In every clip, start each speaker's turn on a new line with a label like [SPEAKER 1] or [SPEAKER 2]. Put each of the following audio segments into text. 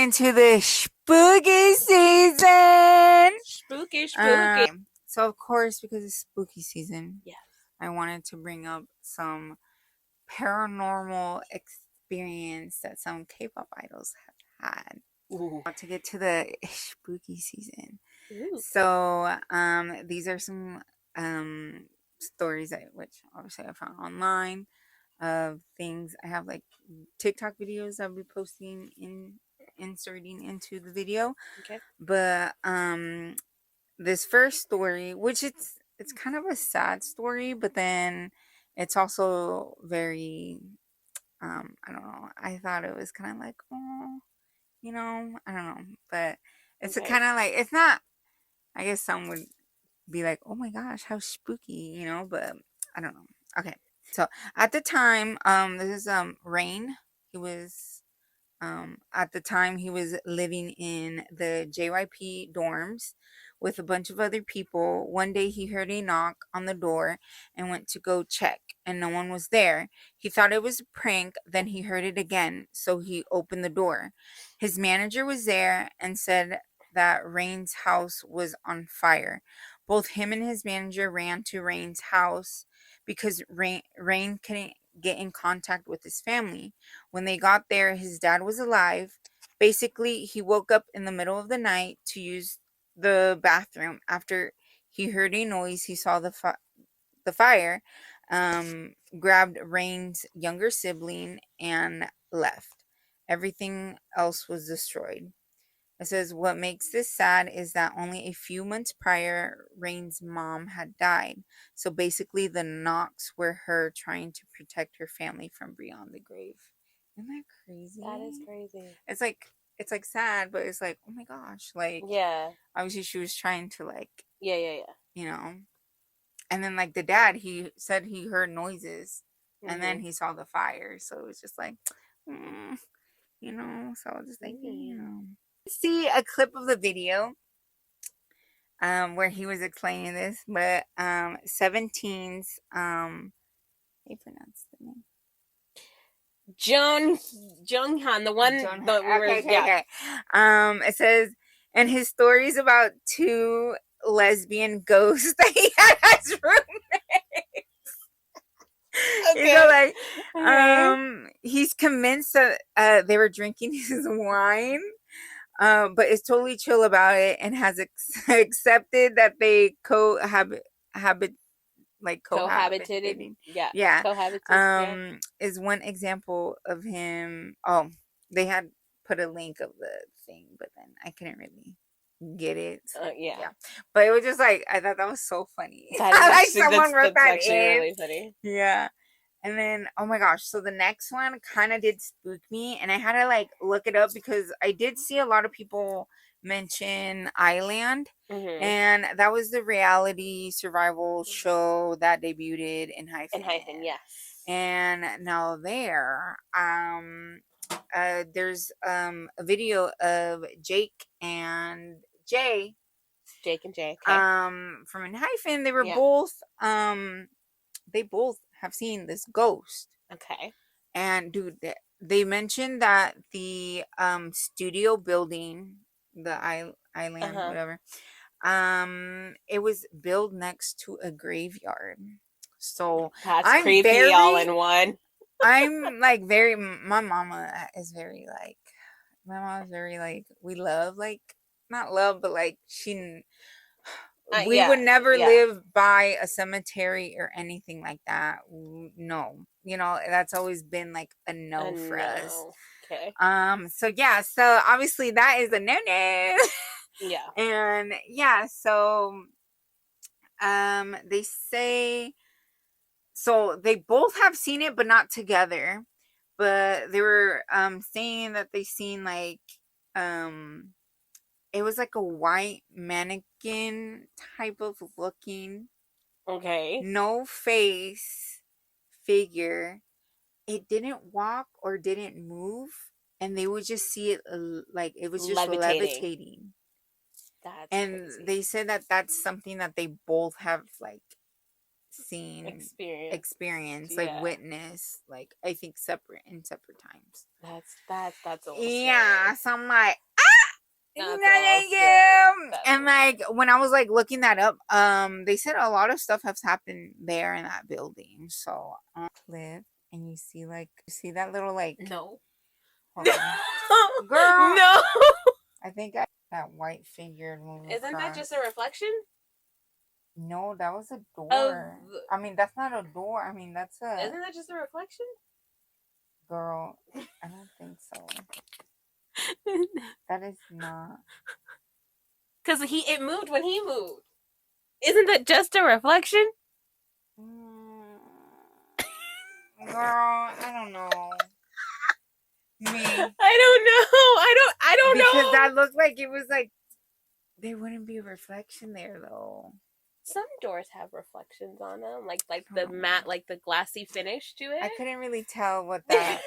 [SPEAKER 1] into the spooky season.
[SPEAKER 2] Spooky.
[SPEAKER 1] So of course, because it's spooky season,
[SPEAKER 2] Yes.
[SPEAKER 1] I wanted to bring up some paranormal experience that some K-pop idols have had.
[SPEAKER 2] Ooh.
[SPEAKER 1] To get to the spooky season.
[SPEAKER 2] Ooh.
[SPEAKER 1] So these are some stories which obviously I found online of things. I have like TikTok videos I'll be posting inserting into the video.
[SPEAKER 2] Okay.
[SPEAKER 1] But this first story, which it's kind of a sad story, but then it's also very I don't know. I thought it was kind of like, oh, I don't know, but it's
[SPEAKER 2] Okay.
[SPEAKER 1] a kind of like, it's not, I guess some would be like, oh my gosh, how spooky, but I don't know. Okay. So at the time, this is Rain. He was at the time he was living in the JYP dorms with a bunch of other people. One day he heard a knock on the door and went to go check, and no one was there. He thought it was a prank, then he heard it again, so he opened the door. His manager was there and said that Rain's house was on fire. Both him and his manager ran to Rain's house because Rain couldn't get in contact with his family. When they got there, his dad was alive. Basically, he woke up in the middle of the night to use the bathroom. After he heard a noise, he saw the fire, grabbed Rain's younger sibling, and left. Everything else was destroyed. It says, what makes this sad is that only a few months prior, Rain's mom had died. So basically, the knocks were her trying to protect her family from beyond the grave. Isn't that crazy?
[SPEAKER 2] That is crazy.
[SPEAKER 1] It's like sad, but it's like, oh my gosh, like,
[SPEAKER 2] yeah.
[SPEAKER 1] Obviously, she was trying to
[SPEAKER 2] Yeah.
[SPEAKER 1] And then like the dad, he said he heard noises, and then
[SPEAKER 2] Mm-hmm.
[SPEAKER 1] he saw the fire. So it was just like, So I was just thinking, see a clip of the video where he was explaining this, but 17's how you pronounce the name?
[SPEAKER 2] Junghan, the one that we were
[SPEAKER 1] okay. It says, and his stories about two lesbian ghosts that he had as roommates.
[SPEAKER 2] Okay.
[SPEAKER 1] He's convinced that they were drinking his wine. But is totally chill about it and has accepted that they cohabitated.
[SPEAKER 2] Yeah. Cohabited.
[SPEAKER 1] Is one example of him. Oh, they had put a link of the thing, but then I couldn't really get it.
[SPEAKER 2] Yeah.
[SPEAKER 1] But it was just like, I thought that was so funny.
[SPEAKER 2] That is
[SPEAKER 1] someone wrote that
[SPEAKER 2] actually
[SPEAKER 1] in.
[SPEAKER 2] really funny.
[SPEAKER 1] Yeah. And then, oh my gosh, so the next one kind of did spook me, and I had to look it up because I did see a lot of people mention Island, and that was the reality survival show that debuted in Hyphen.
[SPEAKER 2] Yes.
[SPEAKER 1] And now there's a video of Jake and Jay.
[SPEAKER 2] Okay.
[SPEAKER 1] From in Hyphen, they were both they both have seen this ghost.
[SPEAKER 2] Okay.
[SPEAKER 1] And dude, they mentioned that the studio building, the island, whatever, it was built next to a graveyard. So
[SPEAKER 2] that's creepy all in one.
[SPEAKER 1] I'm my mama is very we love not love, but we would never live by a cemetery or anything like that. No, that's always been a no for us.
[SPEAKER 2] Okay.
[SPEAKER 1] So obviously that is a no.
[SPEAKER 2] Yeah.
[SPEAKER 1] And so they say, so they both have seen it, but not together. But they were saying that they seen it was like a white mannequin type of looking.
[SPEAKER 2] Okay.
[SPEAKER 1] No face figure. It didn't walk or didn't move, and they would just see it it was just levitating.
[SPEAKER 2] That's
[SPEAKER 1] and
[SPEAKER 2] crazy.
[SPEAKER 1] They said that that's something that they both have seen,
[SPEAKER 2] Experience.
[SPEAKER 1] experience,
[SPEAKER 2] Yeah.
[SPEAKER 1] like witness, like I think separate times.
[SPEAKER 2] That's a little
[SPEAKER 1] Yeah,
[SPEAKER 2] scary.
[SPEAKER 1] so I'm like,
[SPEAKER 2] That's
[SPEAKER 1] no,
[SPEAKER 2] a little
[SPEAKER 1] thank
[SPEAKER 2] scary.
[SPEAKER 1] you.
[SPEAKER 2] That's
[SPEAKER 1] And
[SPEAKER 2] a
[SPEAKER 1] like when I was like looking that up, they said a lot of stuff has happened there in that building. So cliff, and you see that little like,
[SPEAKER 2] no.
[SPEAKER 1] hold on, girl.
[SPEAKER 2] No.
[SPEAKER 1] I think that white figure moving
[SPEAKER 2] Isn't that
[SPEAKER 1] across.
[SPEAKER 2] just a reflection
[SPEAKER 1] No, that was a
[SPEAKER 2] of?
[SPEAKER 1] door. I mean, that's not a door. I mean, that's a
[SPEAKER 2] Isn't that just a reflection?
[SPEAKER 1] girl. I don't think so. That is not.
[SPEAKER 2] Because it moved when he moved. Isn't that just a reflection?
[SPEAKER 1] Mm, girl, I don't know. Me.
[SPEAKER 2] I don't know. I don't
[SPEAKER 1] Because
[SPEAKER 2] know.
[SPEAKER 1] that looked like it was like there wouldn't be a reflection there though.
[SPEAKER 2] Some doors have reflections on them, like the
[SPEAKER 1] Oh.
[SPEAKER 2] matte, like the glassy finish to it.
[SPEAKER 1] I couldn't really tell what that.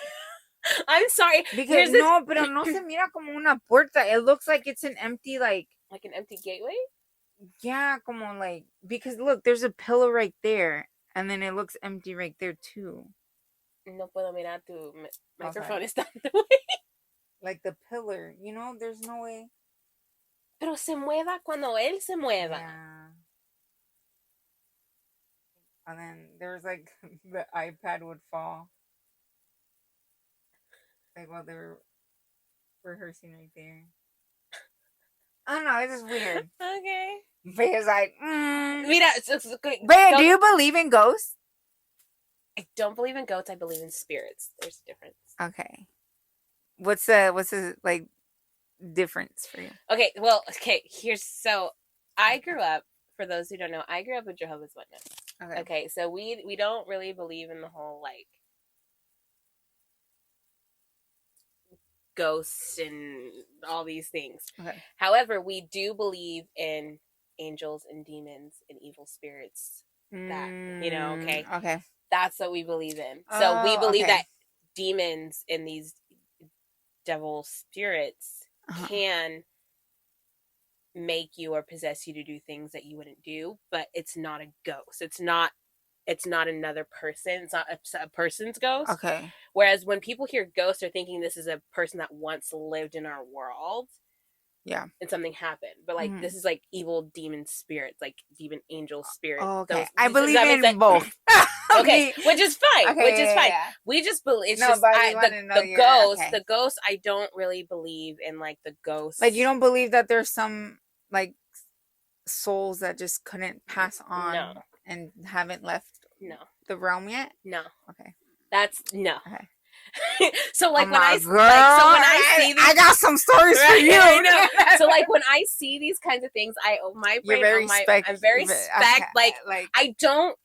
[SPEAKER 2] I'm sorry.
[SPEAKER 1] Because no, pero no se mira como una puerta. It looks like it's an empty like
[SPEAKER 2] an empty gateway.
[SPEAKER 1] yeah, como like because look, there's a pillow right there, and then it looks empty right there too.
[SPEAKER 2] No puedo mirar tu microphone
[SPEAKER 1] Okay.
[SPEAKER 2] está en tu way.
[SPEAKER 1] Like the pillar, you know, there's no way.
[SPEAKER 2] Pero se mueva cuando él se mueva.
[SPEAKER 1] Yeah. And then there's like the iPad would fall. Like while they were rehearsing right there. I don't know, it's just weird.
[SPEAKER 2] Okay.
[SPEAKER 1] Because like,
[SPEAKER 2] Mira,
[SPEAKER 1] But do you believe in ghosts?
[SPEAKER 2] I don't believe in goats. I believe in spirits. There's a difference.
[SPEAKER 1] Okay. What's the like difference for you?
[SPEAKER 2] Okay, well, here's so I grew up, for those who don't know, I grew up with Jehovah's Witness. Okay, so we don't really believe in the whole like ghosts and all these things.
[SPEAKER 1] Okay.
[SPEAKER 2] However, we do believe in angels and demons and evil spirits. That
[SPEAKER 1] Okay.
[SPEAKER 2] That's what we believe in. So we believe that demons and these devil spirits can make you or possess you to do things that you wouldn't do, but it's not a ghost. It's not another person. It's not a person's ghost.
[SPEAKER 1] Okay.
[SPEAKER 2] Whereas when people hear ghosts, they're thinking this is a person that once lived in our world.
[SPEAKER 1] Yeah.
[SPEAKER 2] And something happened. But like this is like evil demon spirits, like demon angel spirits.
[SPEAKER 1] Okay. I believe in both.
[SPEAKER 2] Okay, which is fine.
[SPEAKER 1] Okay,
[SPEAKER 2] which is fine.
[SPEAKER 1] Yeah.
[SPEAKER 2] We just believe it's just the ghost. I don't really believe in like the ghosts.
[SPEAKER 1] Like you don't believe that there's some like souls that just couldn't pass on and haven't left the realm yet?
[SPEAKER 2] No.
[SPEAKER 1] Okay.
[SPEAKER 2] That's no.
[SPEAKER 1] Okay.
[SPEAKER 2] So like when
[SPEAKER 1] I see these, I got some stories for you.
[SPEAKER 2] So like when I see these kinds of things, my brain, I'm very like I don't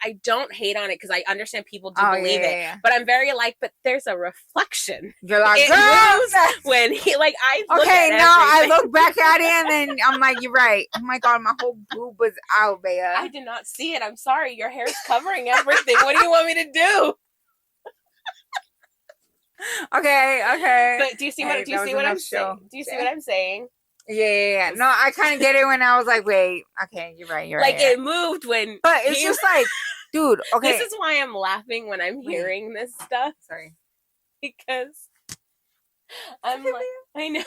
[SPEAKER 2] hate on it because I understand people do believe it, but I'm very like, but there's a reflection.
[SPEAKER 1] You're like,
[SPEAKER 2] it moves when he like I look at
[SPEAKER 1] I look back at it and then I'm like, you're right. Oh my god, my whole boob was out, babe.
[SPEAKER 2] I did not see it. I'm sorry. Your hair's covering everything. What do you want me to do?
[SPEAKER 1] Okay.
[SPEAKER 2] But do you see what I'm saying? Do you see what I'm saying?
[SPEAKER 1] Yeah. No, I kind of get it when I was like, wait, okay, you're right.
[SPEAKER 2] Like it moved when,
[SPEAKER 1] but it's just like, dude. Okay,
[SPEAKER 2] this is why I'm laughing when I'm hearing this stuff.
[SPEAKER 1] Sorry,
[SPEAKER 2] because I'm like, I know.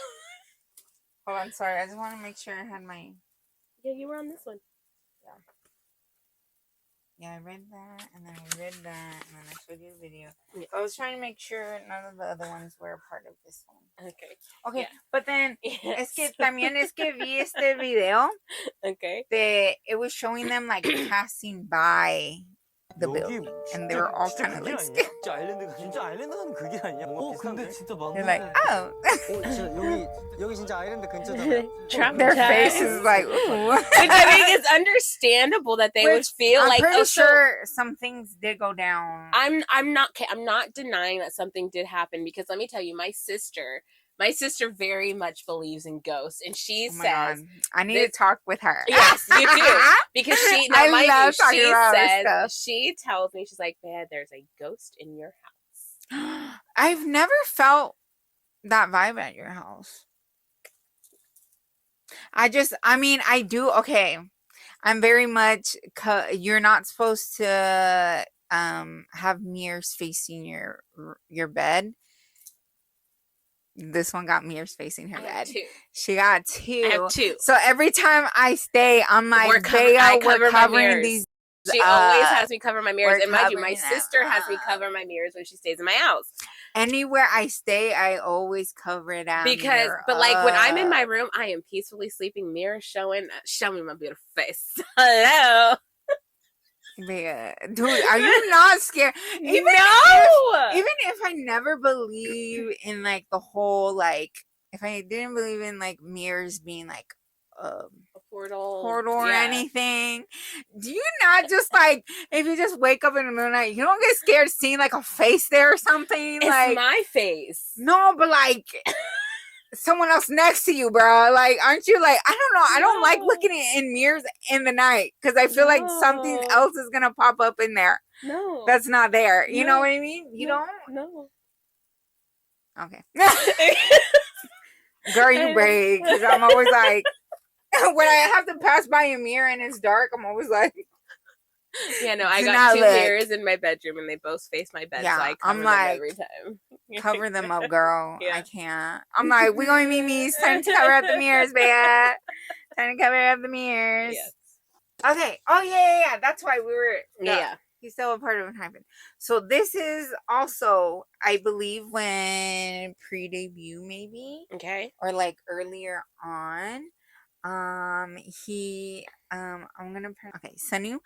[SPEAKER 1] Hold on, sorry. I just want to make sure I had my.
[SPEAKER 2] Yeah, you were on this one.
[SPEAKER 1] Yeah, I read that, and then I read that, and then I showed you the video. Yeah. So I was trying to make sure none of the other ones were a part of this one. Okay, yeah. But then, es que también es que vi este video. It was showing them, like, passing by the building, and they were all kind of, like, scared. They're like, oh. Their face is like, ooh.
[SPEAKER 2] Which I think is understandable that they would feel
[SPEAKER 1] I'm
[SPEAKER 2] like.
[SPEAKER 1] I'm pretty sure some things did go down.
[SPEAKER 2] I'm not denying that something did happen because let me tell you, my sister very much believes in ghosts, and she says,
[SPEAKER 1] God. "I need to talk with her."
[SPEAKER 2] Yes, you do, because she she tells me, she's like, "Man, there's a ghost in your house."
[SPEAKER 1] I've never felt that vibe at your house. I do. Okay, I'm very much, you're not supposed to have mirrors facing your bed. This one got mirrors facing her bed.
[SPEAKER 2] Two.
[SPEAKER 1] She got
[SPEAKER 2] I have
[SPEAKER 1] two.
[SPEAKER 2] two.
[SPEAKER 1] So every time I stay, I'm like,
[SPEAKER 2] I cover my
[SPEAKER 1] covering
[SPEAKER 2] mirrors.
[SPEAKER 1] these.
[SPEAKER 2] She always has me cover my mirrors. And mind you, my sister has me cover my mirrors when she stays in my house.
[SPEAKER 1] Anywhere I stay, I always cover it out.
[SPEAKER 2] But like when I'm in my room, I am peacefully sleeping, mirror showing. Show me my beautiful face. Hello.
[SPEAKER 1] Yeah. Dude, are you not scared? Even if I never believe in like the whole, like, if I didn't believe in like mirrors being like a portal or anything, do you not just like, if you just wake up in the middle of the night, you don't get scared seeing like a face there or something?
[SPEAKER 2] It's
[SPEAKER 1] like
[SPEAKER 2] my face.
[SPEAKER 1] No, but like someone else next to you, bro. Like, aren't you like, I don't know. I don't like looking in mirrors in the night because I feel like something else is gonna pop up in there.
[SPEAKER 2] No,
[SPEAKER 1] that's not there. You know what I mean? You don't.
[SPEAKER 2] No.
[SPEAKER 1] Okay. Girl, you brave. Because I'm always like, when I have to pass by a mirror and it's dark, I'm always like.
[SPEAKER 2] Yeah, no, I got two mirrors in my bedroom and they both face my bed, so I cover them every time.
[SPEAKER 1] Cover them up, girl. Yeah. I can't. I'm like, we going to meet me. It's time to cover up the mirrors, babe. Time to cover up the mirrors. Yes. Okay. Oh, yeah. That's why we were. Yeah. He's still a part of what happened. So this is also, I believe, when pre-debut, maybe.
[SPEAKER 2] Okay.
[SPEAKER 1] Or like earlier on. I'm gonna okay, Sanu.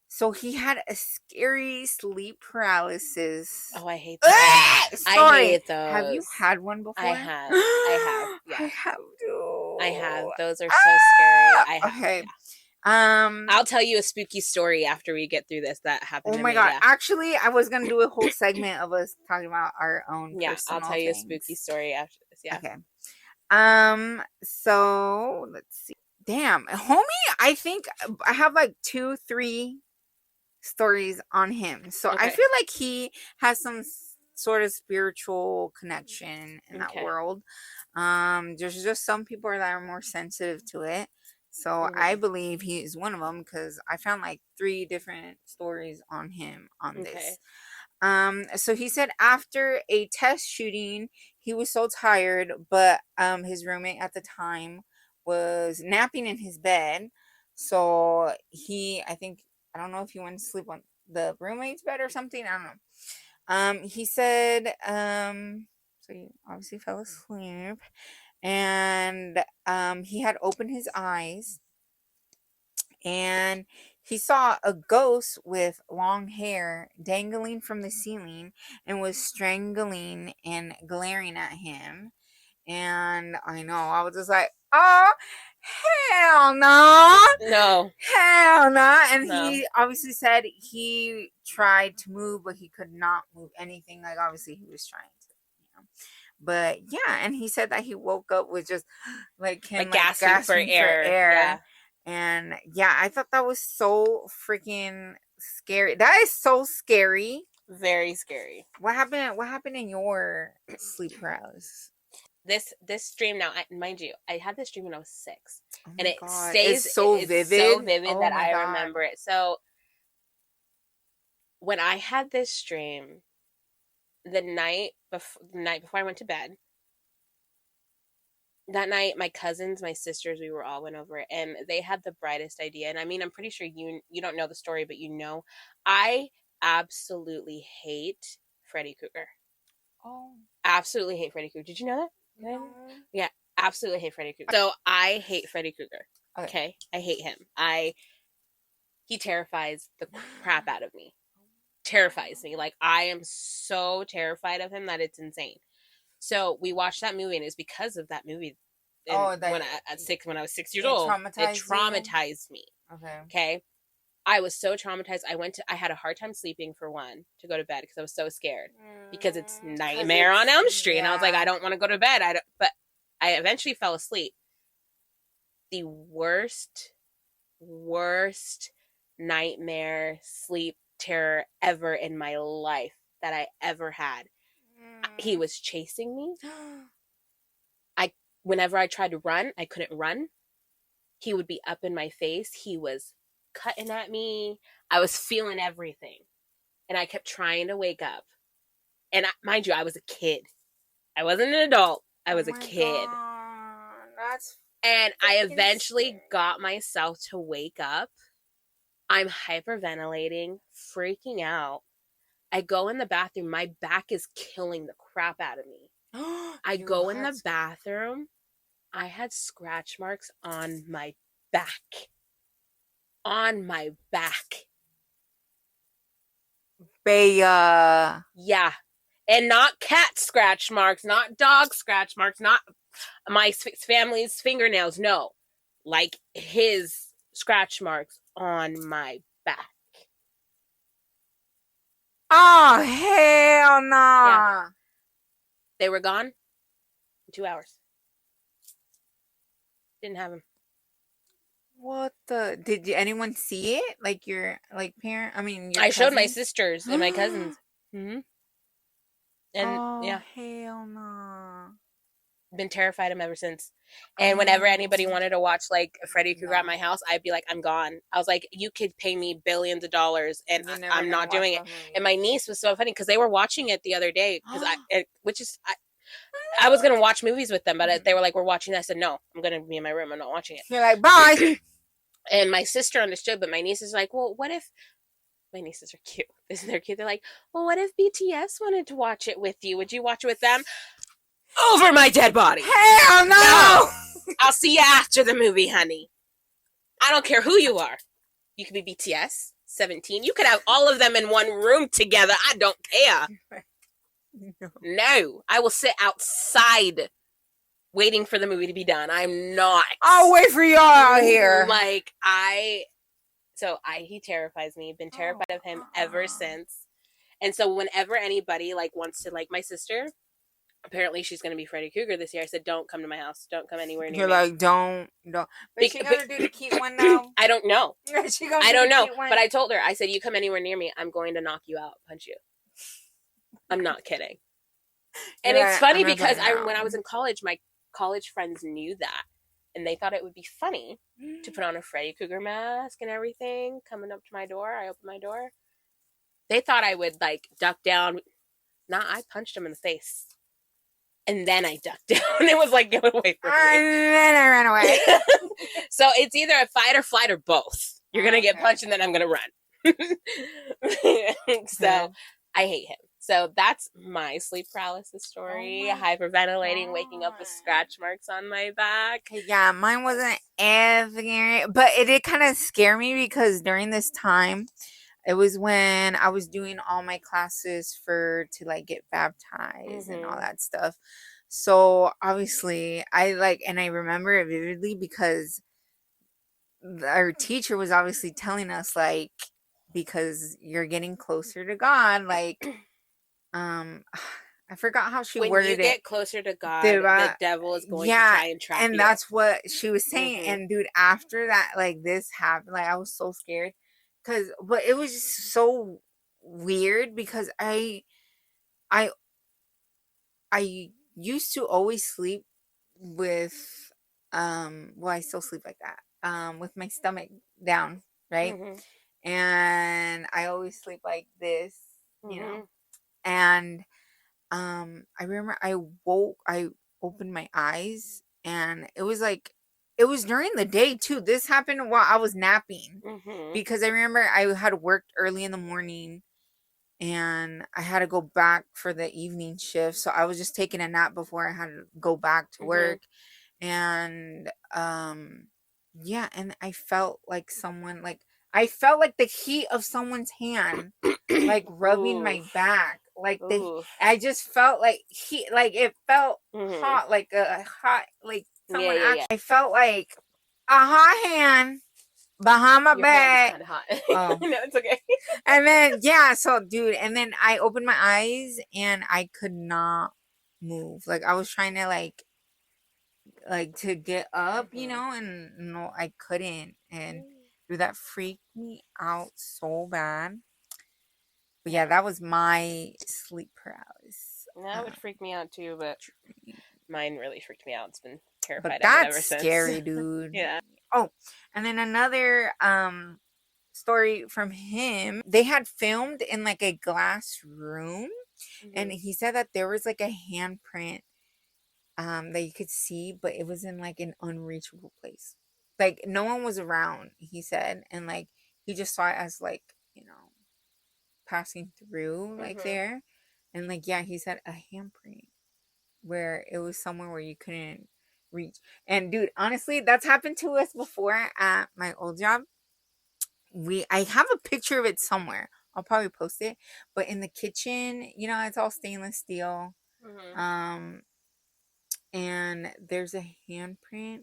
[SPEAKER 1] So he had a scary sleep paralysis.
[SPEAKER 2] Oh, I hate those. I hate those.
[SPEAKER 1] Have you had one before?
[SPEAKER 2] I have. Yeah.
[SPEAKER 1] I have too.
[SPEAKER 2] I have. Those are so scary. I have.
[SPEAKER 1] Okay.
[SPEAKER 2] Yeah. I'll tell you a spooky story after we get through this that happened.
[SPEAKER 1] Oh my god! Yeah. Actually, I was gonna do a whole segment of us talking about our own.
[SPEAKER 2] Yeah, I'll tell you a spooky story after this. Yeah.
[SPEAKER 1] Okay. So let's see. Damn, homie, I think I have like 2-3 stories on him. So I feel like he has some sort of spiritual connection in that world. There's just some people that are more sensitive to it. So I believe he is one of them because I found like 3 different stories on him on this. So he said after a test shooting, he was so tired, but his roommate at the time was napping in his bed. So I don't know if he went to sleep on the roommate's bed or something. I don't know. He said, so he obviously fell asleep, and he had opened his eyes, and he saw a ghost with long hair dangling from the ceiling and was strangling and glaring at him. And I know, I was just like, oh, hell no.
[SPEAKER 2] No.
[SPEAKER 1] Hell no. And he obviously said he tried to move, but he could not move anything. Like, obviously, he was trying to, But yeah, and he said that he woke up with just like him gasping for air. Yeah. And yeah, I thought that was so freaking scary. That is so scary.
[SPEAKER 2] Very scary.
[SPEAKER 1] What happened in your sleep paralysis?
[SPEAKER 2] This dream now, mind you, I had this dream when I was 6, and it
[SPEAKER 1] God.
[SPEAKER 2] stays
[SPEAKER 1] it's so vivid
[SPEAKER 2] that I remember it. So when I had this dream, the night before I went to bed, that night, my cousins, my sisters, we were all went over it, and they had the brightest idea. And I mean, I'm pretty sure you don't know the story, but I absolutely hate Freddy Krueger. Oh, absolutely hate Freddy Krueger. Did you know that? No. Yeah, absolutely hate Freddy Krueger. So I hate Freddy Krueger. Okay, I hate him. He terrifies the crap out of me. Terrifies me. Like, I am so terrified of him that it's insane. So we watched that movie, and it's because of that movie. When I was 6 years old, it traumatized me. Okay. I was so traumatized. I had a hard time sleeping for one to go to bed because I was so scared because it's Nightmare on Elm Street, and I was like, I don't want to go to bed. But I eventually fell asleep. The worst nightmare sleep terror ever in my life that I ever had. He was chasing me. Whenever I tried to run, I couldn't run. He would be up in my face. He was cutting at me. I was feeling everything. And I kept trying to wake up. And mind you, I was a kid. I wasn't an adult. I was a kid.
[SPEAKER 1] God. That's
[SPEAKER 2] and I eventually
[SPEAKER 1] scary.
[SPEAKER 2] got myself to wake up. I'm hyperventilating, freaking out. I go in the bathroom. My back is killing the crap out of me. I go in the bathroom. I had scratch marks on my back. On my back.
[SPEAKER 1] Baya.
[SPEAKER 2] Yeah. And not cat scratch marks, not dog scratch marks, not my family's fingernails. No. Like his scratch marks on my back.
[SPEAKER 1] Oh, hell no. Nah.
[SPEAKER 2] Yeah. They were gone in 2 hours. Didn't have them.
[SPEAKER 1] What the? Did anyone see it? Like your parent? I mean, your
[SPEAKER 2] I
[SPEAKER 1] cousins?
[SPEAKER 2] showed my sisters and my cousins. Mm-hmm. And
[SPEAKER 1] oh,
[SPEAKER 2] yeah,
[SPEAKER 1] hell no. Nah.
[SPEAKER 2] Been terrified of him ever since. And whenever anybody wanted to watch like Freddy Krueger at my house, I'd be like, I'm gone. I was like, you could pay me billions of dollars, and I'm not doing it. And my niece was so funny because they were watching it the other day because I was gonna watch movies with them, but they were like, we're watching this. I said, no, I'm gonna be in my room. I'm not watching it.
[SPEAKER 1] You're like, bye.
[SPEAKER 2] And my sister understood, but my niece is like, well, what if? My nieces are cute. Isn't they cute? They're like, well, what if BTS wanted to watch it with you? Would you watch it with them? Over my dead body.
[SPEAKER 1] Hell no.
[SPEAKER 2] I'll see you after the movie, honey. I don't care who you are. You could be BTS, 17. You could have all of them in one room together. I don't care. No. I will sit outside waiting for the movie to be done. I'm not.
[SPEAKER 1] I'll wait for y'all out here.
[SPEAKER 2] Like, he terrifies me. Been terrified of him ever since. And so whenever anybody like wants to, like my sister, apparently she's going to be Freddy Krueger this year. I said, don't come to my house. Don't come anywhere near me.
[SPEAKER 1] You're like, don't. But she gonna do the cute one now?
[SPEAKER 2] I don't know.
[SPEAKER 1] I
[SPEAKER 2] don't know. But I told her, I said, you come anywhere near me, I'm going to knock you out, punch you. I'm not kidding. And it's funny because when I was in college, my college friends knew that. And they thought it would be funny to put on a Freddy Krueger mask and everything, coming up to my door. I opened my door. They thought I would like duck down. Nah, I punched him in the face. And then I ducked down. It was like, get away from me.
[SPEAKER 1] And then I ran away.
[SPEAKER 2] So it's either a fight or flight or both. You're going to get punched and then I'm going to run. So I hate him. So that's my sleep paralysis story. Hyperventilating, waking up with scratch marks on my back.
[SPEAKER 1] Yeah, mine wasn't as scary, but it did kind of scare me because during this time, it was when I was doing all my classes to like get baptized and all that stuff. So obviously I remember it vividly because our teacher was obviously telling us like, because you're getting closer to God, like, I forgot how she worded it. When you
[SPEAKER 2] get closer to God, the devil is going to try and trap you.
[SPEAKER 1] And that's what she was saying. And dude, after that, like this happened, like I was so scared. But it was just so weird because I used to always sleep with I still sleep like that, with my stomach down, right? And I always sleep like this, you know. And I remember I opened my eyes and it was during the day too. This happened while I was napping because I remember I had worked early in the morning and I had to go back for the evening shift. So I was just taking a nap before I had to go back to work. And yeah, and I felt like I felt like the heat of someone's hand like rubbing my back. Like I just felt like it felt hot, like a hot, like someone I felt like a hot hand behind my back.
[SPEAKER 2] Kind of hot. Oh. No, it's okay.
[SPEAKER 1] And then so dude, and then I opened my eyes and I could not move. Like I was trying to like to get up, you know, and no, I couldn't. And dude, that freaked me out so bad. But yeah, that was my sleep paralysis.
[SPEAKER 2] That would freak me out too, but mine really freaked me out. It's been terrified
[SPEAKER 1] of
[SPEAKER 2] it ever since.
[SPEAKER 1] Scary, dude.
[SPEAKER 2] Yeah.
[SPEAKER 1] Oh, and then another story from him. They had filmed in like a glass room, and he said that there was like a handprint that you could see, but it was in like an unreachable place. Like no one was around, he said, and like he just saw it as like, passing through like there. And like yeah, he said a handprint where it was somewhere where you couldn't reach. And dude, honestly, that's happened to us before at my old job. I have a picture of it somewhere. I'll probably post it. But in the kitchen, it's all stainless steel. Um and there's a handprint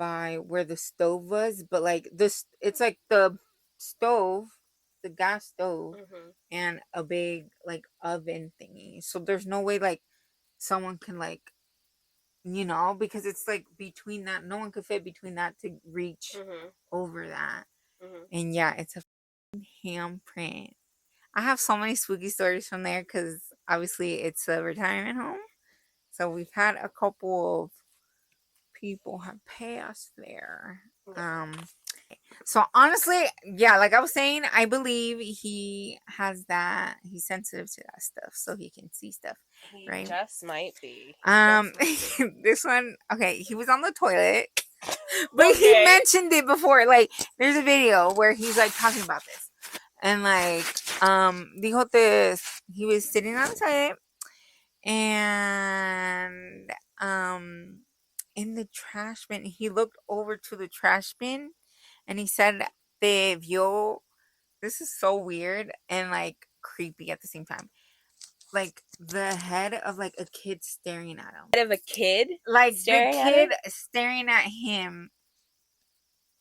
[SPEAKER 1] by where the stove was, but like this it's like the stove, the gas stove, and a big like oven thingy. So there's no way like someone can like because it's like between that, no one could fit between that to reach over that. And yeah, it's a handprint. I have so many spooky stories from there because obviously it's a retirement home. So we've had a couple of people have passed there. So honestly, yeah, like I was saying, I believe he has that. He's sensitive to that stuff, so he can see stuff.
[SPEAKER 2] He
[SPEAKER 1] right?
[SPEAKER 2] just might be.
[SPEAKER 1] This one, okay, he was on the toilet, but he mentioned it before. Like, there's a video where he's like talking about this, and like, dijo this. He was sitting on the toilet, and in the trash bin, he looked over to the trash bin, and he said, "Te vio." This is so weird and like creepy at the same time. Like the head of like a kid staring at him.
[SPEAKER 2] Head of a kid?
[SPEAKER 1] Like the kid staring at him.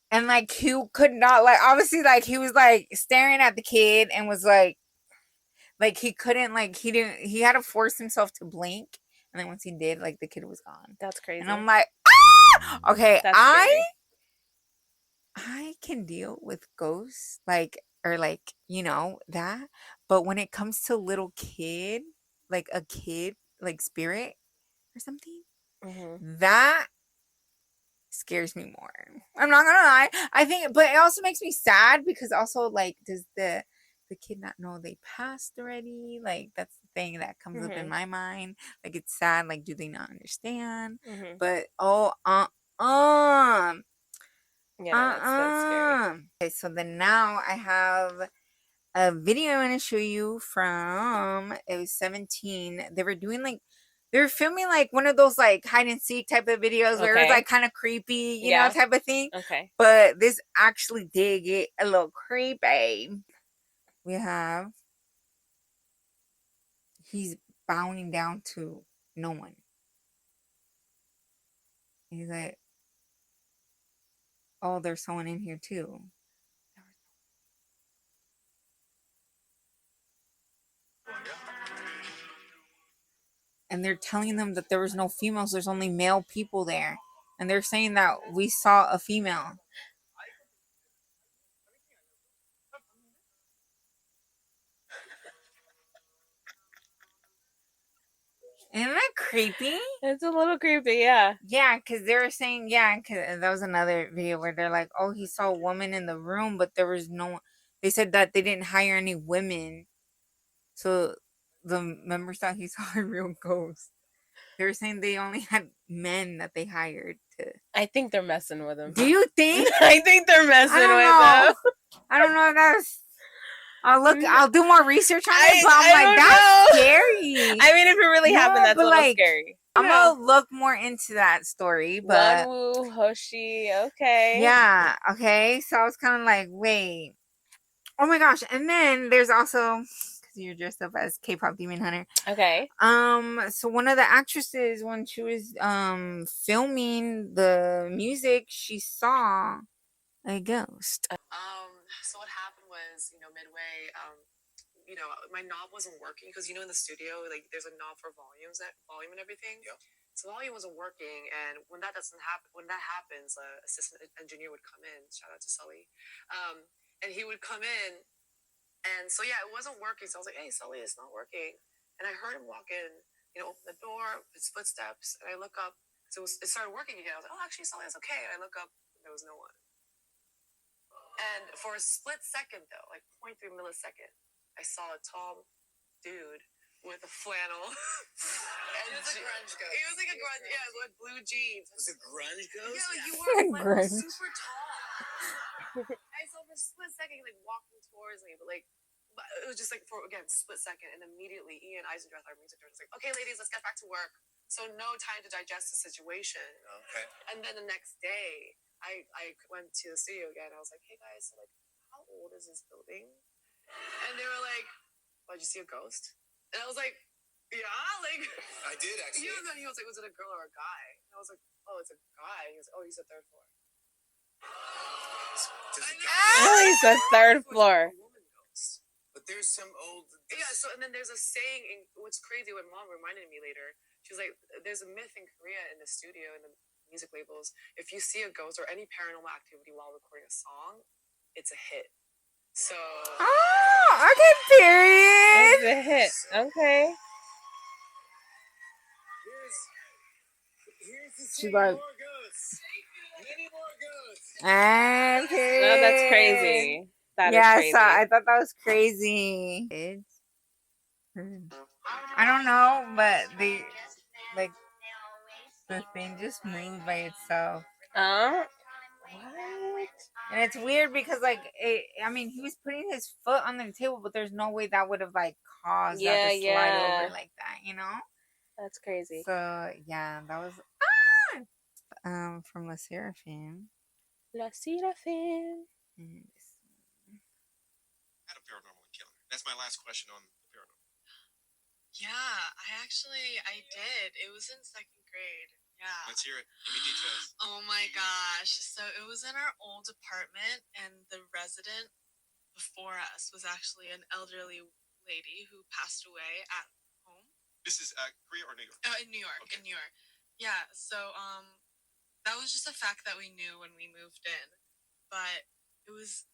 [SPEAKER 1] And like he could not, like, obviously like he was like staring at the kid and was like he couldn't, like he had to force himself to blink. And then once he did, like the kid was gone.
[SPEAKER 2] That's crazy.
[SPEAKER 1] And I'm like, ah! Okay,
[SPEAKER 2] That's scary.
[SPEAKER 1] I can deal with ghosts, like, or like, that. But when it comes to little kid, like a kid, like spirit or something, that scares me more. I'm not gonna lie. I think, but it also makes me sad because also, like, does the kid not know they passed already? Like, that's the thing that comes up in my mind. Like, it's sad. Like, do they not understand? But
[SPEAKER 2] yeah, that's scary.
[SPEAKER 1] Okay, so then now I have a video I want to show you from, it was 17. They were filming like one of those like hide and seek type of videos where it was like kind of creepy, type of thing.
[SPEAKER 2] Okay.
[SPEAKER 1] But this actually did get a little creepy. We have, he's bowing down to no one. He's like, oh, there's someone in here too. And they're telling them that there was no females, there's only male people there. And they're saying that we saw a female. Isn't that creepy?
[SPEAKER 2] It's a little creepy, yeah.
[SPEAKER 1] Yeah, because they were saying, yeah, because that was another video where they're like, oh, he saw a woman in the room, but there was no, they said that they didn't hire any women. So the members thought he saw a real ghost. They were saying they only had men that they hired to.
[SPEAKER 2] I think they're messing with him.
[SPEAKER 1] Do you think?
[SPEAKER 2] I think they're messing with him.
[SPEAKER 1] I don't know if that's. I'll do more research on it, but I'm like, that's scary.
[SPEAKER 2] I mean, if it really happened, that's a little scary.
[SPEAKER 1] I'm gonna look more into that story, but
[SPEAKER 2] Wanwoo, Hoshi, okay.
[SPEAKER 1] Yeah, okay. So I was kind of like, wait. Oh my gosh. And then there's also, because you're dressed up as K-pop Demon Hunter.
[SPEAKER 2] Okay.
[SPEAKER 1] So one of the actresses, when she was filming the music, she saw a ghost.
[SPEAKER 3] So what happened was, midway, my knob wasn't working because, in the studio, like there's a knob for volume and everything. Yeah. So volume wasn't working, and when that happens, assistant engineer would come in. Shout out to Sully, and he would come in, and so yeah, it wasn't working. So I was like, "Hey, Sully, it's not working." And I heard him walk in, open the door, his footsteps, and I look up. So it started working again. I was like, "Oh, actually, Sully, it's okay." And I look up, there was no one. And for a split second, though, like 0.3 millisecond, I saw a tall dude with a flannel. And
[SPEAKER 4] He was a grunge ghost.
[SPEAKER 3] He was like a grunge, yeah, with blue jeans.
[SPEAKER 4] Was it grunge ghost?
[SPEAKER 3] Yeah, like you wore a flannel,
[SPEAKER 1] Grunge.
[SPEAKER 3] super tall. I saw for a split second, he like walking towards me, but like, it was just like for, again, split second. And immediately Ian Eisendreth, our music director, was like, okay, ladies, let's get back to work. So no time to digest the situation.
[SPEAKER 4] Okay.
[SPEAKER 3] And then the next day, I went to the studio again. I was like, hey guys, so like, how old is this building? And they were like, oh, did you see a ghost? And I was like, yeah, like.
[SPEAKER 4] I did actually.
[SPEAKER 3] He was like, was it a girl or a guy? And I was like, oh, it's a guy. He was like, oh, he's the third floor.
[SPEAKER 2] Oh, he's the third floor.
[SPEAKER 4] But there's some old.
[SPEAKER 3] Yeah, so and then there's a saying, what's crazy, what mom reminded me later, she was like, there's a myth in Korea in the studio, in the music labels, if you see a ghost or any paranormal activity while recording a song, it's a hit. So.
[SPEAKER 1] Oh, okay, period.
[SPEAKER 2] It's a hit. Okay.
[SPEAKER 4] Here's
[SPEAKER 1] She's like,
[SPEAKER 4] more ghosts. Many more ghosts.
[SPEAKER 1] and period.
[SPEAKER 2] No, that's crazy. That is
[SPEAKER 1] Yeah,
[SPEAKER 2] crazy.
[SPEAKER 1] so I thought that was crazy. I don't know, but they like the thing just moved by itself.
[SPEAKER 2] What?
[SPEAKER 1] And it's weird because like I mean he was putting his foot on the table, but there's no way that would have like caused that to slide over like that, you know?
[SPEAKER 2] That's crazy.
[SPEAKER 1] So yeah, that was from La Seraphim.
[SPEAKER 2] La Seraphim.
[SPEAKER 5] Had a paranormal encounter. That's my last question on the paranormal.
[SPEAKER 3] Yeah, I did. It was in second grade. Yeah.
[SPEAKER 5] Let's hear it. Give me details.
[SPEAKER 3] Oh my gosh. So it was in our old apartment, and the resident before us was actually an elderly lady who passed away at home.
[SPEAKER 5] This is Korea or New York?
[SPEAKER 3] In New York.
[SPEAKER 5] Okay.
[SPEAKER 3] In New York. Yeah. So that was just a fact that we knew when we moved in, but it was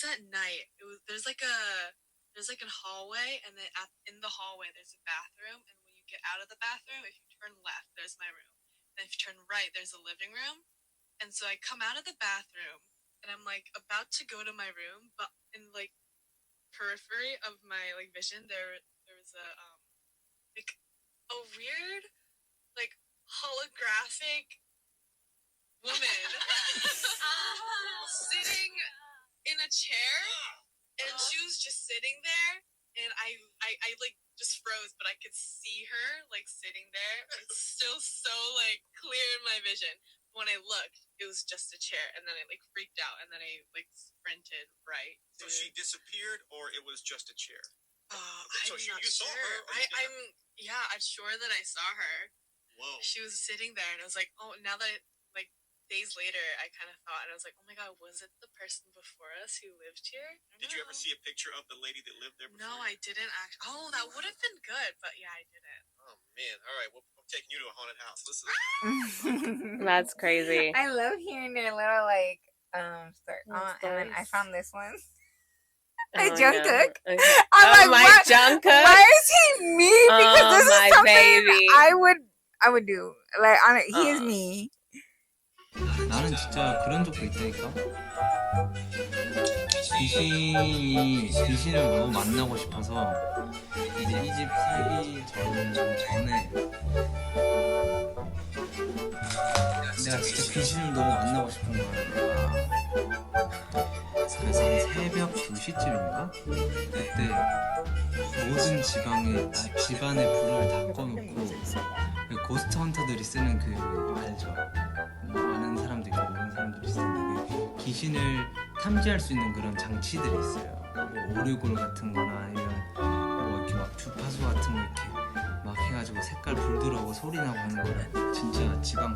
[SPEAKER 3] at night. There's like a hallway, and then in the hallway there's a bathroom, and when you get out of the bathroom, if you turn left, there's my room. And if you turn right, there's a living room. And so I come out of the bathroom, and I'm like about to go to my room, but in like periphery of my like vision, there was a weird like holographic woman sitting in a chair, and she was just sitting there, and I like just froze, but I could see her like sitting there. It's still so like clear in my vision. When I looked, it was just a chair, and then I like freaked out, and then I like sprinted right.
[SPEAKER 5] So she disappeared, or it was just a chair?
[SPEAKER 3] I'm not
[SPEAKER 5] you saw
[SPEAKER 3] sure.
[SPEAKER 5] her?
[SPEAKER 3] I'm sure that I saw her.
[SPEAKER 5] Whoa.
[SPEAKER 3] She was sitting there, and I was like, oh, now that like days later, I kind of thought, and I was like, oh my god, was it the person before us who lived here?
[SPEAKER 5] Did you ever see a picture of the lady that lived there before?
[SPEAKER 3] No, I didn't actually. Oh, that would have been good, but yeah, I didn't.
[SPEAKER 5] Oh man! All right, well, I'm taking you to a haunted house. Listen.
[SPEAKER 2] That's crazy.
[SPEAKER 1] I love hearing their little like start. And then I
[SPEAKER 2] Stories.
[SPEAKER 1] found this one.
[SPEAKER 2] Oh,
[SPEAKER 1] Jungkook.
[SPEAKER 2] no. Okay.
[SPEAKER 1] I'm like,
[SPEAKER 2] my
[SPEAKER 1] what?
[SPEAKER 2] Jungkook.
[SPEAKER 1] Why is he me? Because
[SPEAKER 2] Oh,
[SPEAKER 1] this is
[SPEAKER 2] my
[SPEAKER 1] something
[SPEAKER 2] baby.
[SPEAKER 1] I would do. Like he is me.
[SPEAKER 6] 나는 진짜 그런 적도 있다니까. 귀신을 너무 만나고 싶어서 이제 이 집 살기 전에 내가 진짜 귀신을 너무 만나고 싶은 거야. 그래서 한 새벽 2시쯤인가? 그때 모든 집안에 불을 다 꺼놓고 그 고스트 헌터들이 쓰는 그 알죠? 뭐 아는 사람도 있고 모르는 사람들이 쓰는데 그 귀신을 탐지할 수 있는 그런 장치들이 있어요. 뭐 오르골 같은 거나 아니면 뭐 이렇게 막 주파수 같은 거 이렇게 막 해가지고 색깔 불 들어오고 소리 나고 하는 거를 진짜 집안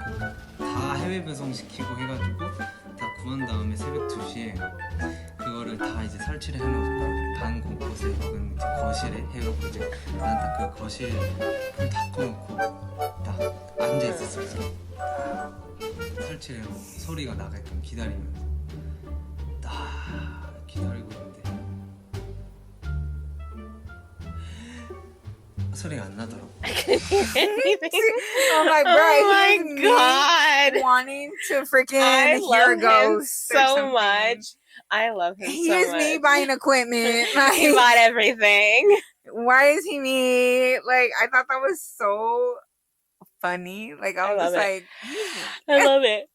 [SPEAKER 6] 다 해외 배송시키고 해가지고 다 구한 다음에 새벽 2시에 그거를 다 이제 설치를 해놓고 방 곳곳에 혹은 이제 거실에 해놓고 이제 난 딱 그 거실 불 다 꺼놓고 딱 앉아있었어요. 설치를 해놓고 소리가 나게끔 기다리면서 딱 기다리고 있는데 소리가 안 나더라고.
[SPEAKER 2] I couldn't hear anything.
[SPEAKER 1] I'm like, bro,
[SPEAKER 2] oh my
[SPEAKER 1] he's me
[SPEAKER 2] god,
[SPEAKER 1] wanting to
[SPEAKER 2] I
[SPEAKER 1] freaking hear
[SPEAKER 2] love
[SPEAKER 1] a
[SPEAKER 2] him
[SPEAKER 1] ghost or
[SPEAKER 2] so
[SPEAKER 1] something.
[SPEAKER 2] much. I love him so
[SPEAKER 1] He's
[SPEAKER 2] much.
[SPEAKER 1] me buying equipment.
[SPEAKER 2] He
[SPEAKER 1] Like,
[SPEAKER 2] bought everything.
[SPEAKER 1] why is he me? Like, I thought that was so funny. Like, I
[SPEAKER 2] I
[SPEAKER 1] was
[SPEAKER 2] love
[SPEAKER 1] just
[SPEAKER 2] it.
[SPEAKER 1] like, he's me.
[SPEAKER 2] I love it.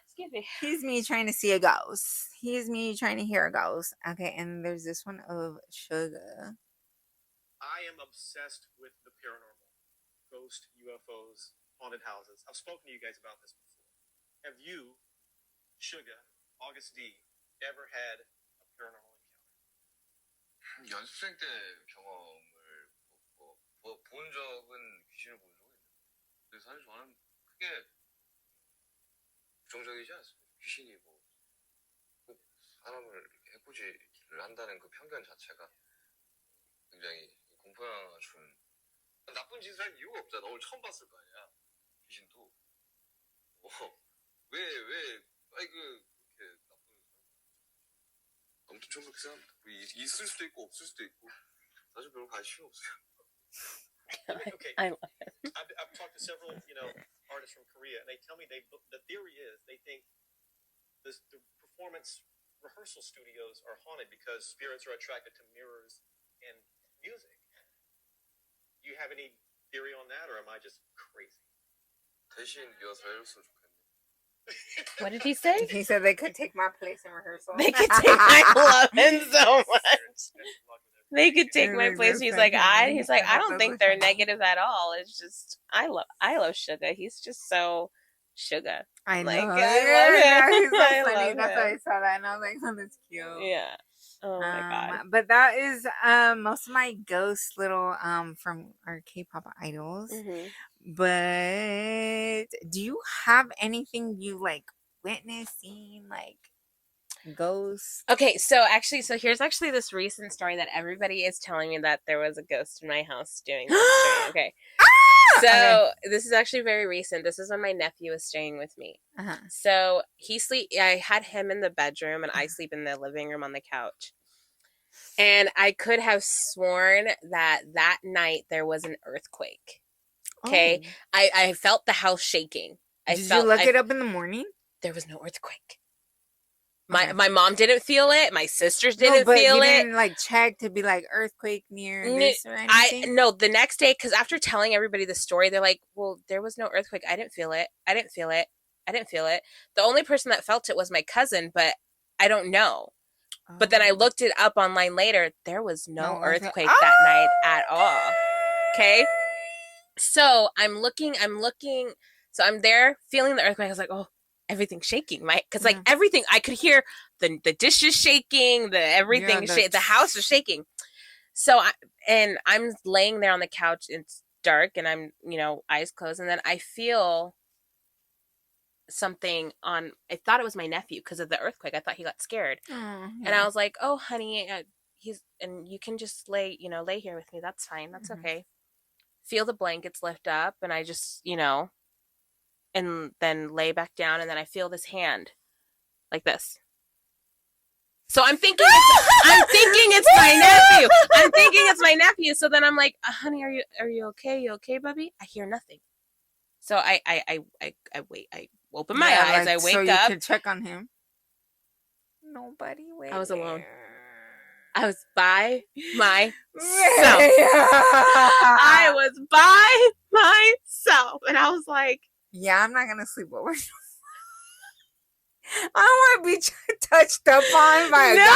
[SPEAKER 2] Excuse me.
[SPEAKER 1] He's me trying to see a ghost. He's me trying to hear a ghost. Okay, and there's this one of Sugar.
[SPEAKER 5] I am obsessed with the paranormal, ghost, UFOs, haunted houses. I've spoken to you guys about this before. Have you, Sugar, August D, ever had a paranormal encounter?
[SPEAKER 4] 연습생 때 경험을 본 적은 귀신을 본 적은 있는데 근데 사실 저는 크게 부정적이지 않습니다. 귀신이 뭐 꼭 사람을 이렇게 해코지를 한다는 그 편견 자체가 굉장히 공포영화가 준 나쁜 짓을 할 이유가 없잖아. 오늘 처음 봤을 거 아니야. 귀신도 왜 아이 그렇게 나쁜 아무튼 좀 그렇게 생각합니다. 있을 수도 있고 없을 수도 있고 사실 별로 관심이 없어요.
[SPEAKER 5] Okay,
[SPEAKER 2] I love it.
[SPEAKER 5] I've talked to several, artists from Korea, and they tell me the theory is they think the performance rehearsal studios are haunted because spirits are attracted to mirrors and music. Do you have any theory on that, or am I just crazy?
[SPEAKER 4] 대신 리허설 해줬으면 좋겠네.
[SPEAKER 2] What did he say?
[SPEAKER 1] He said they could take my place in rehearsal.
[SPEAKER 2] They could take my love him so much. They could take my place. He's like, I don't think they're negative at all. It's just I love Sugar. He's just so Sugar.
[SPEAKER 1] I know.
[SPEAKER 2] Like, I love
[SPEAKER 1] Yeah,
[SPEAKER 2] him.
[SPEAKER 1] he's so
[SPEAKER 2] I
[SPEAKER 1] funny.
[SPEAKER 2] love
[SPEAKER 1] That's why I
[SPEAKER 2] him.
[SPEAKER 1] saw that, and I was like, oh, that's cute.
[SPEAKER 2] Yeah. Oh my god.
[SPEAKER 1] But that is most of my ghost little from our K-pop idols.
[SPEAKER 2] Mhm.
[SPEAKER 1] But do you have anything you like witnessed, seen, like ghosts?
[SPEAKER 2] Okay, so here's actually this recent story that everybody is telling me that there was a ghost in my house doing this story. Okay. So
[SPEAKER 1] Okay.
[SPEAKER 2] this is actually very recent. This is when my nephew was staying with me.
[SPEAKER 1] Uh-huh.
[SPEAKER 2] So I had him in the bedroom and I sleep in the living room on the couch. And I could have sworn that night there was an earthquake. Okay.
[SPEAKER 1] Oh.
[SPEAKER 2] I felt the house shaking.
[SPEAKER 1] Did you look it up in the morning?
[SPEAKER 2] There was no earthquake.
[SPEAKER 1] Okay.
[SPEAKER 2] My mom didn't feel it. My sisters didn't
[SPEAKER 1] but
[SPEAKER 2] feel
[SPEAKER 1] you
[SPEAKER 2] it.
[SPEAKER 1] didn't like check to be like earthquake near this or anything?
[SPEAKER 2] No, the next day, because after telling everybody the story, they're like, well, there was no earthquake. I didn't feel it. I didn't feel it. I didn't feel it. The only person that felt it was my cousin, but I don't know. But then I looked it up online later. There was no earthquake that night at all. Okay? So I'm looking. So I'm there feeling the earthquake. I was like, oh, everything's shaking. Because like everything, I could hear the dishes shaking, everything, the house was shaking. So I'm laying there on the couch. It's dark and I'm, eyes closed. And then I feel something I thought it was my nephew because of the earthquake. I thought he got scared. And I was like, oh, honey, and you can just lay here with me. That's fine. That's okay. Feel the blankets lift up and I just, and then lay back down and then I feel this hand like this. So I'm thinking it's my nephew. I'm thinking it's my nephew. So then I'm like, honey, are you okay? You okay, Bubby? I hear nothing. So I wait. I open my eyes. I wake
[SPEAKER 1] so you
[SPEAKER 2] up.
[SPEAKER 1] could check on him. Nobody went.
[SPEAKER 2] I was alone.
[SPEAKER 1] there.
[SPEAKER 2] I was by myself. I was by myself. And I was like,
[SPEAKER 1] yeah, I'm not going to sleep over. I don't want to be touched up on by a ghost.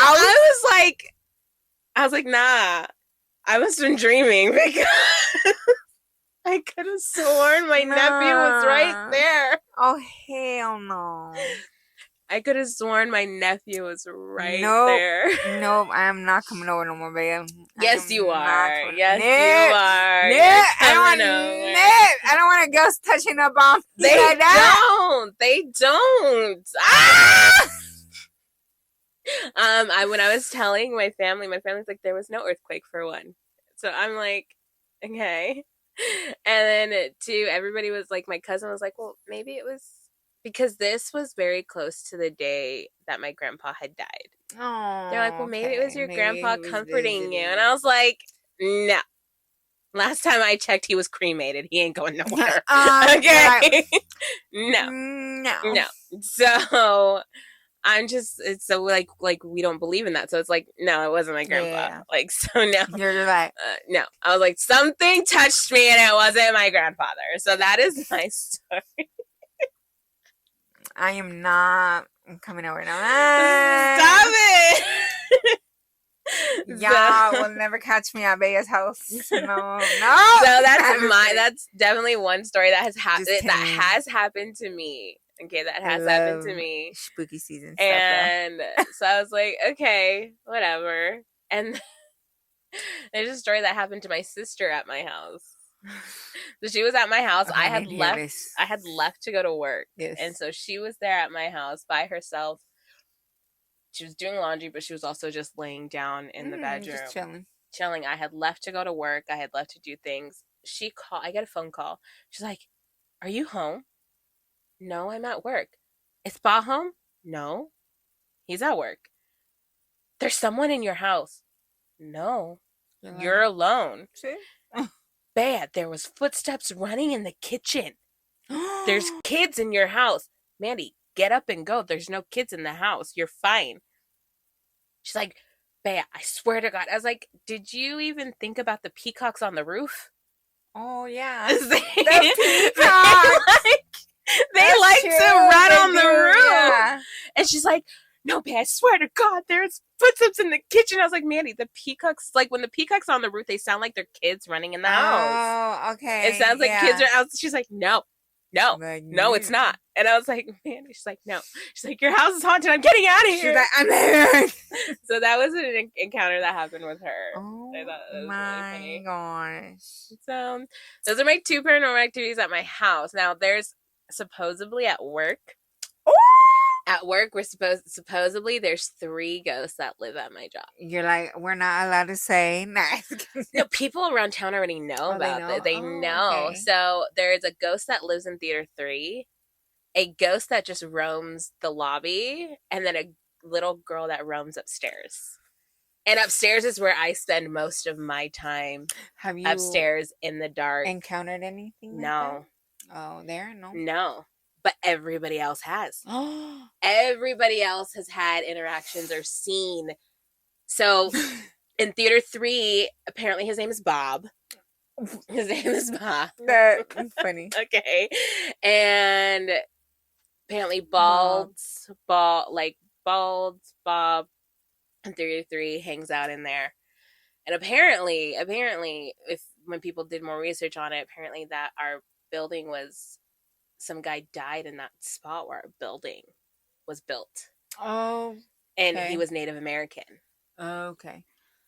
[SPEAKER 2] I was like, nah. I must have been dreaming because I could have sworn my nephew was right there.
[SPEAKER 1] Oh, hell no.
[SPEAKER 2] I could have sworn my nephew was right there.
[SPEAKER 1] Nope, I am not coming over no more, babe.
[SPEAKER 2] Yes, you are. Yes,
[SPEAKER 1] you
[SPEAKER 2] are.
[SPEAKER 1] I don't want a ghost touching up on me.
[SPEAKER 2] They
[SPEAKER 1] like that.
[SPEAKER 2] don't. They don't. When I was telling my family's like, there was no earthquake for one. So I'm like, okay. And then everybody was like, my cousin was like, well, maybe it was because this was very close to the day that my grandpa had died.
[SPEAKER 1] Oh,
[SPEAKER 2] they're like, well, maybe it was your grandpa comforting you. And I was like, no. Last time I checked, he was cremated. He ain't going nowhere.
[SPEAKER 1] Okay.
[SPEAKER 2] No. So I'm just, it's so like we don't believe in that. So it's like, no, it wasn't my grandpa.
[SPEAKER 1] Yeah.
[SPEAKER 2] Like, so no.
[SPEAKER 1] You're like,
[SPEAKER 2] no. I was like, something touched me and it wasn't my grandfather. So that is my story.
[SPEAKER 1] I am not coming over now.
[SPEAKER 2] Stop it!
[SPEAKER 1] Y'all will never catch me at Bea's house. No.
[SPEAKER 2] So that's definitely one story that has happened to me. Okay, that has happened to me.
[SPEAKER 1] Spooky season stuff.
[SPEAKER 2] And so I was like, okay, whatever. And there's a story that happened to my sister at my house. So she was at my house.
[SPEAKER 1] Okay,
[SPEAKER 2] I had left to go to work.
[SPEAKER 1] Yes.
[SPEAKER 2] And so she was there at my house by herself. She was doing laundry, but she was also just laying down in the bedroom.
[SPEAKER 1] Just
[SPEAKER 2] chilling. I had left to go to work. I had left to do things. I get a phone call. She's like, "Are you home?" "No, I'm at work." "Is Pa home?" "No, he's at work." "There's someone in your house." "No, you're alone."
[SPEAKER 1] See?
[SPEAKER 2] "Bad, there was footsteps running in the kitchen. There's kids in your house." "Mandy, get up and go. There's no kids in the house. You're fine." She's like, "Bea, I swear to God." I was like, "Did you even think about the peacocks on the roof?"
[SPEAKER 1] Oh, yeah.
[SPEAKER 2] The
[SPEAKER 1] peacocks.
[SPEAKER 2] They like to run on the roof.
[SPEAKER 1] Yeah.
[SPEAKER 2] And she's like, "No, Bea, I swear to God, there's footsteps in the kitchen." I was like, "Mandy, the peacocks, like when the peacocks on the roof, they sound like they're kids running in the house."
[SPEAKER 1] Oh, okay.
[SPEAKER 2] It sounds like kids are out. She's like, "No, it's not." And I was like, "Man," she's like, "No." She's like, "Your house is haunted. I'm getting out of here."
[SPEAKER 1] She's like, "I'm here."
[SPEAKER 2] So that was an encounter that happened with her.
[SPEAKER 1] Oh,
[SPEAKER 2] I thought that was
[SPEAKER 1] my
[SPEAKER 2] really funny.
[SPEAKER 1] gosh.
[SPEAKER 2] So those are my 2 paranormal activities at my house. Now there's supposedly at work. At work, we're supposedly there's 3 ghosts that live at my job.
[SPEAKER 1] You're like, we're not allowed to say.
[SPEAKER 2] No, people around town already know about it. They know.
[SPEAKER 1] Okay.
[SPEAKER 2] So there's a ghost that lives in Theater 3, a ghost that just roams the lobby, and then a little girl that roams upstairs. And upstairs is where I spend most of my time.
[SPEAKER 1] Have you
[SPEAKER 2] upstairs in the dark
[SPEAKER 1] encountered anything?
[SPEAKER 2] No.
[SPEAKER 1] Like that? Oh, there?
[SPEAKER 2] No. But everybody else has. Everybody else has had interactions or seen. So in Theater 3, apparently his name is Bob. His name is Bob.
[SPEAKER 1] That's funny.
[SPEAKER 2] Okay. And apparently Bob in Theater 3 hangs out in there. And apparently, when people did more research on it, apparently that our building was, some guy died in that spot where our building was built.
[SPEAKER 1] Oh.
[SPEAKER 2] And he was Native American.
[SPEAKER 1] Okay.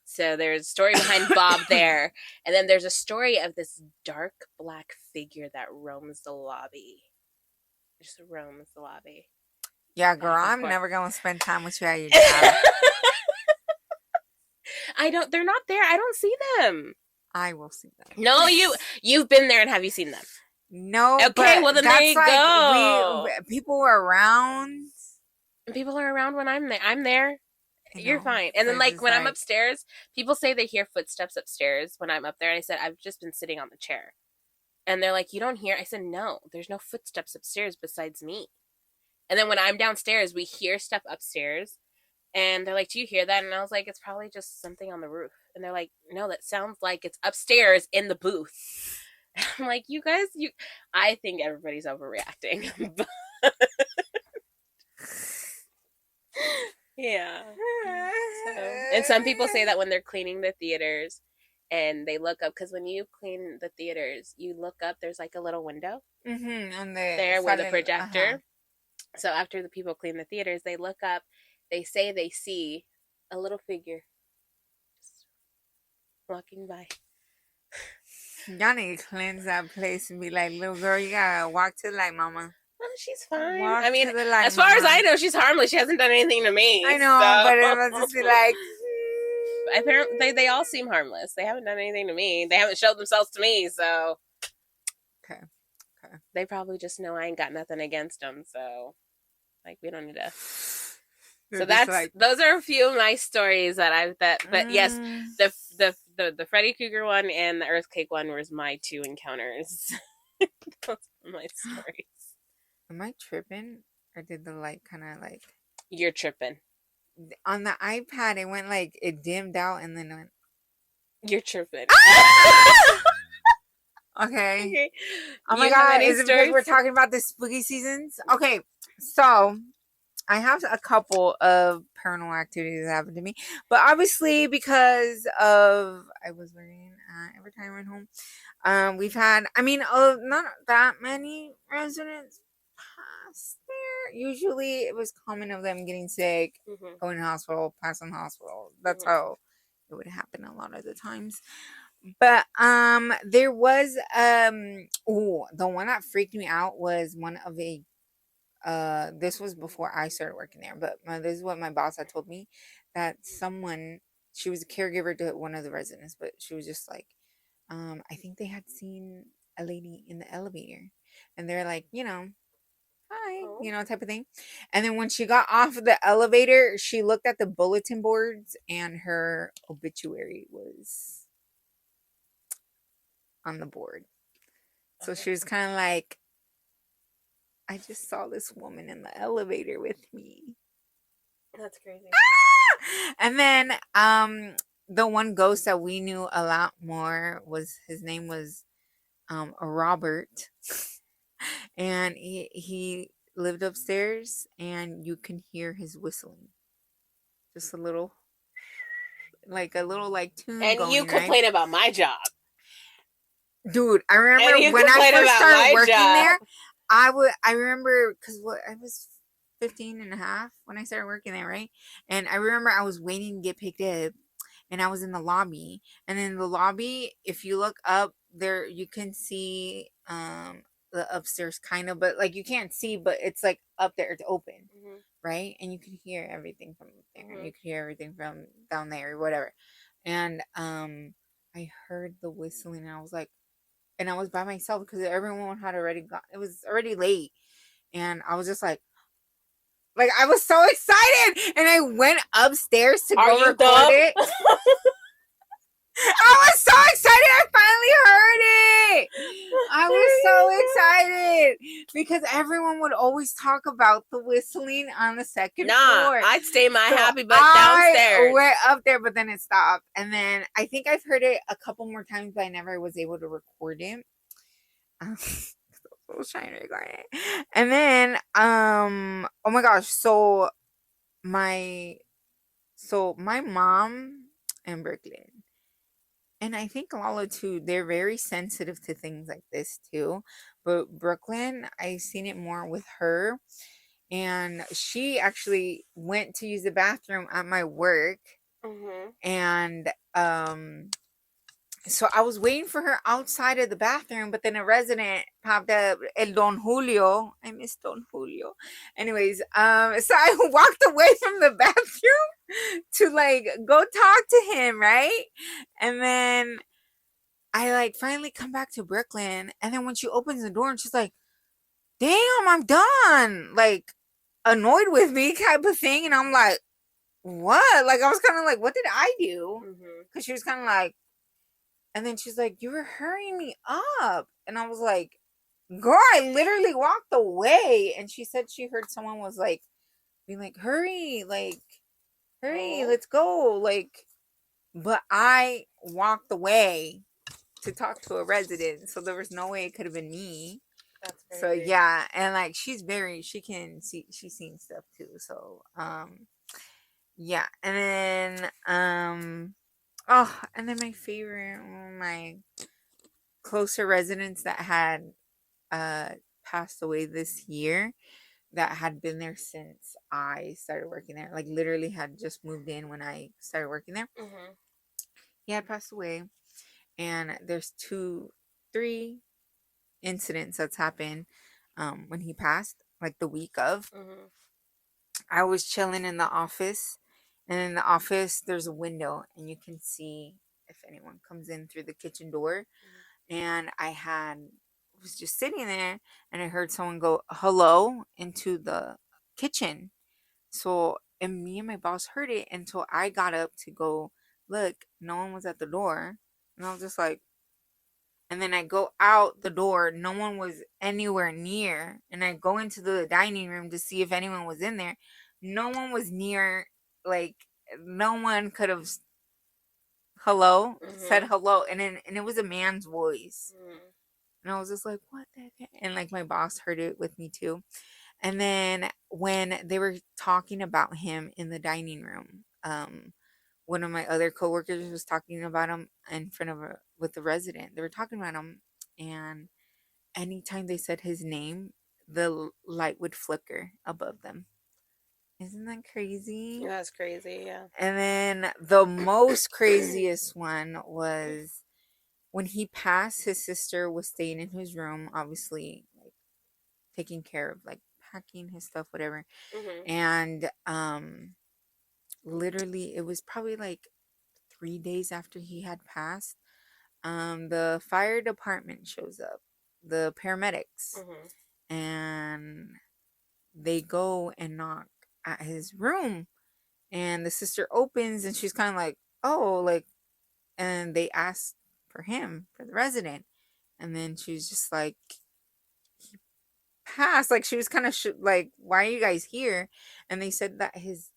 [SPEAKER 2] So there's a story behind Bob there. And then there's a story of this dark black figure that roams the lobby. Just roams the lobby.
[SPEAKER 1] Yeah, girl, I'm never going to spend time with you at your job.
[SPEAKER 2] They're not there. I don't see them.
[SPEAKER 1] I will see them.
[SPEAKER 2] No, you've been there, and have you seen them?
[SPEAKER 1] No.
[SPEAKER 2] Okay, well then there you go.
[SPEAKER 1] People were around.
[SPEAKER 2] People are around when I'm there. I'm there. You're fine. And then like when I'm upstairs, people say they hear footsteps upstairs when I'm up there. And I said, I've just been sitting on the chair. And they're like, "You don't hear?" I said, "No, there's no footsteps upstairs besides me." And then when I'm downstairs, we hear stuff upstairs. And they're like, "Do you hear that?" And I was like, "It's probably just something on the roof." And they're like, "No, that sounds like it's upstairs in the booth." I'm like, you guys, I think everybody's overreacting. Yeah. And some people say that when they're cleaning the theaters and they look up, because when you clean the theaters, you look up, there's like a little window there with a projector. So after the people clean the theaters, they look up, they say they see a little figure just walking by.
[SPEAKER 1] Y'all need to cleanse that place and be like, "Little girl, you gotta walk to the light, mama."
[SPEAKER 2] Oh, she's fine.
[SPEAKER 1] Walk
[SPEAKER 2] I mean,
[SPEAKER 1] to the light,
[SPEAKER 2] as far as
[SPEAKER 1] mama.
[SPEAKER 2] I know, she's harmless. She hasn't done anything to me.
[SPEAKER 1] I know,
[SPEAKER 2] so.
[SPEAKER 1] but it must just be like...
[SPEAKER 2] Apparently, they all seem harmless. They haven't done anything to me. They haven't showed themselves to me, so...
[SPEAKER 1] Okay.
[SPEAKER 2] They probably just know I ain't got nothing against them, so... Like, we don't need to... So that's... Those are a few of my stories that I've... But yes, the the Freddy Krueger one and the earthquake one was my 2 encounters. Those are my stories.
[SPEAKER 1] Am I tripping? Or did the light kind of like...
[SPEAKER 2] You're tripping.
[SPEAKER 1] On the iPad, it went like, it dimmed out and then it went...
[SPEAKER 2] You're tripping.
[SPEAKER 1] Okay.
[SPEAKER 2] Okay.
[SPEAKER 1] Oh my
[SPEAKER 2] You have
[SPEAKER 1] God.
[SPEAKER 2] any
[SPEAKER 1] Is it because
[SPEAKER 2] stories?
[SPEAKER 1] we're talking about the spooky seasons? Okay. So I have a couple of paranormal activities that happened to me, but obviously because of I was working every time I went home, we've had not that many residents pass there. Usually it was common of them getting sick,
[SPEAKER 2] Mhm.
[SPEAKER 1] going to hospital, passing the hospital. That's
[SPEAKER 2] Mhm.
[SPEAKER 1] how it would happen a lot of the times. But there was the one that freaked me out was one of a this was before I started working there, but this is what my boss had told me, that someone, she was a caregiver to one of the residents, but she was just like, I think they had seen a lady in the elevator, and they're like, hi,
[SPEAKER 2] Oh.
[SPEAKER 1] type of thing. And then when she got off of the elevator, she looked at the bulletin boards and her obituary was on the board. So she was kind of like, I just saw this woman in the elevator with me.
[SPEAKER 2] That's crazy.
[SPEAKER 1] And then the one ghost that we knew a lot more was, his name was Robert. And he lived upstairs and you can hear his whistling. Just a little like tune
[SPEAKER 2] And
[SPEAKER 1] going,
[SPEAKER 2] you
[SPEAKER 1] right?
[SPEAKER 2] complain about my job.
[SPEAKER 1] Dude, I remember
[SPEAKER 2] And you
[SPEAKER 1] when I
[SPEAKER 2] complain
[SPEAKER 1] first
[SPEAKER 2] about
[SPEAKER 1] started
[SPEAKER 2] my
[SPEAKER 1] working
[SPEAKER 2] job.
[SPEAKER 1] there, I remember, because I was 15 and a half when I started working there, right? And I remember I was waiting to get picked up, and I was in the lobby. And in the lobby, if you look up there, you can see the upstairs kind of, but like you can't see, but it's like up there, it's open,
[SPEAKER 2] Mhm.
[SPEAKER 1] right? And you can hear everything from up there, and
[SPEAKER 2] Mhm.
[SPEAKER 1] you can hear everything from down there or whatever. And I heard the whistling, and I was like, and I was by myself because everyone had already gone. It was already late, and I was just like I was so excited, and I went upstairs to
[SPEAKER 2] Are
[SPEAKER 1] go
[SPEAKER 2] you
[SPEAKER 1] record
[SPEAKER 2] dumb?
[SPEAKER 1] it. I was so excited! I finally heard it. I was so excited because everyone would always talk about the whistling on the second floor.
[SPEAKER 2] I'd stay my
[SPEAKER 1] So
[SPEAKER 2] happy butt
[SPEAKER 1] I
[SPEAKER 2] downstairs.
[SPEAKER 1] went up there, but then it stopped. And then I think I've heard it a couple more times, but I never was able to record it. I was trying to record it. And then, oh my gosh, my mom in Brooklyn, and I think Lala too, they're very sensitive to things like this too. But Brooklyn, I seen it more with her. And she actually went to use the bathroom at my work.
[SPEAKER 2] Mhm.
[SPEAKER 1] And so I was waiting for her outside of the bathroom, but then a resident popped up, El Don Julio. I miss Don Julio. Anyways, so I walked away from the bathroom to like go talk to him, right? And then I finally come back to Brooklyn, and then when she opens the door and she's like, damn, I'm done. Like annoyed with me type of thing. And I'm like, what? Like I was kind of like, what did I do?
[SPEAKER 2] Mhm.
[SPEAKER 1] Because she was kind of like, and then she's like, you were hurrying me up. And I was like, girl, I literally walked away. And she said she heard someone was like, being like, hurry,
[SPEAKER 2] Oh.
[SPEAKER 1] let's go. But I walked away to talk to a resident. So there was no way it could have been me.
[SPEAKER 2] That's
[SPEAKER 1] So
[SPEAKER 2] crazy.
[SPEAKER 1] yeah, and she can see, she's seen stuff too. So yeah. And then and then my favorite, my closer residents that had passed away this year, that had been there since I started working there, like literally had just moved in when I started working there.
[SPEAKER 2] Mhm.
[SPEAKER 1] He had passed away, and there's 3 incidents that's happened when he passed, like the week of.
[SPEAKER 2] Mhm.
[SPEAKER 1] I was chilling in the office, and in the office there's a window, and you can see if anyone comes in through the kitchen door. And was just sitting there, and I heard someone go hello into the kitchen. So, and me and my boss heard it, and so I got up to go look, no one was at the door. And I was just like, and then I go out the door, no one was anywhere near. And I go into the dining room to see if anyone was in there. No one was near. Like, no one could have said hello. And it was a man's voice. And I was just like, what the heck? And like my boss heard it with me too. And then when they were talking about him in the dining room, one of my other coworkers was talking about him in front of with the resident. They were talking about him, and anytime they said his name, the light would flicker above them. Isn't that crazy?
[SPEAKER 2] Yeah, that's crazy, yeah.
[SPEAKER 1] And then the most craziest one was when he passed, his sister was staying in his room, obviously, like taking care of, like packing his stuff, whatever. And literally, it was probably like 3 days after he had passed. The fire department shows up, the paramedics, and they go and knock at his room, and the sister opens, and she's kind of like, oh, like, and they asked for him, for the resident, and then she's just like, he passed. Like, she was kind of like, why are you guys here? And they said that his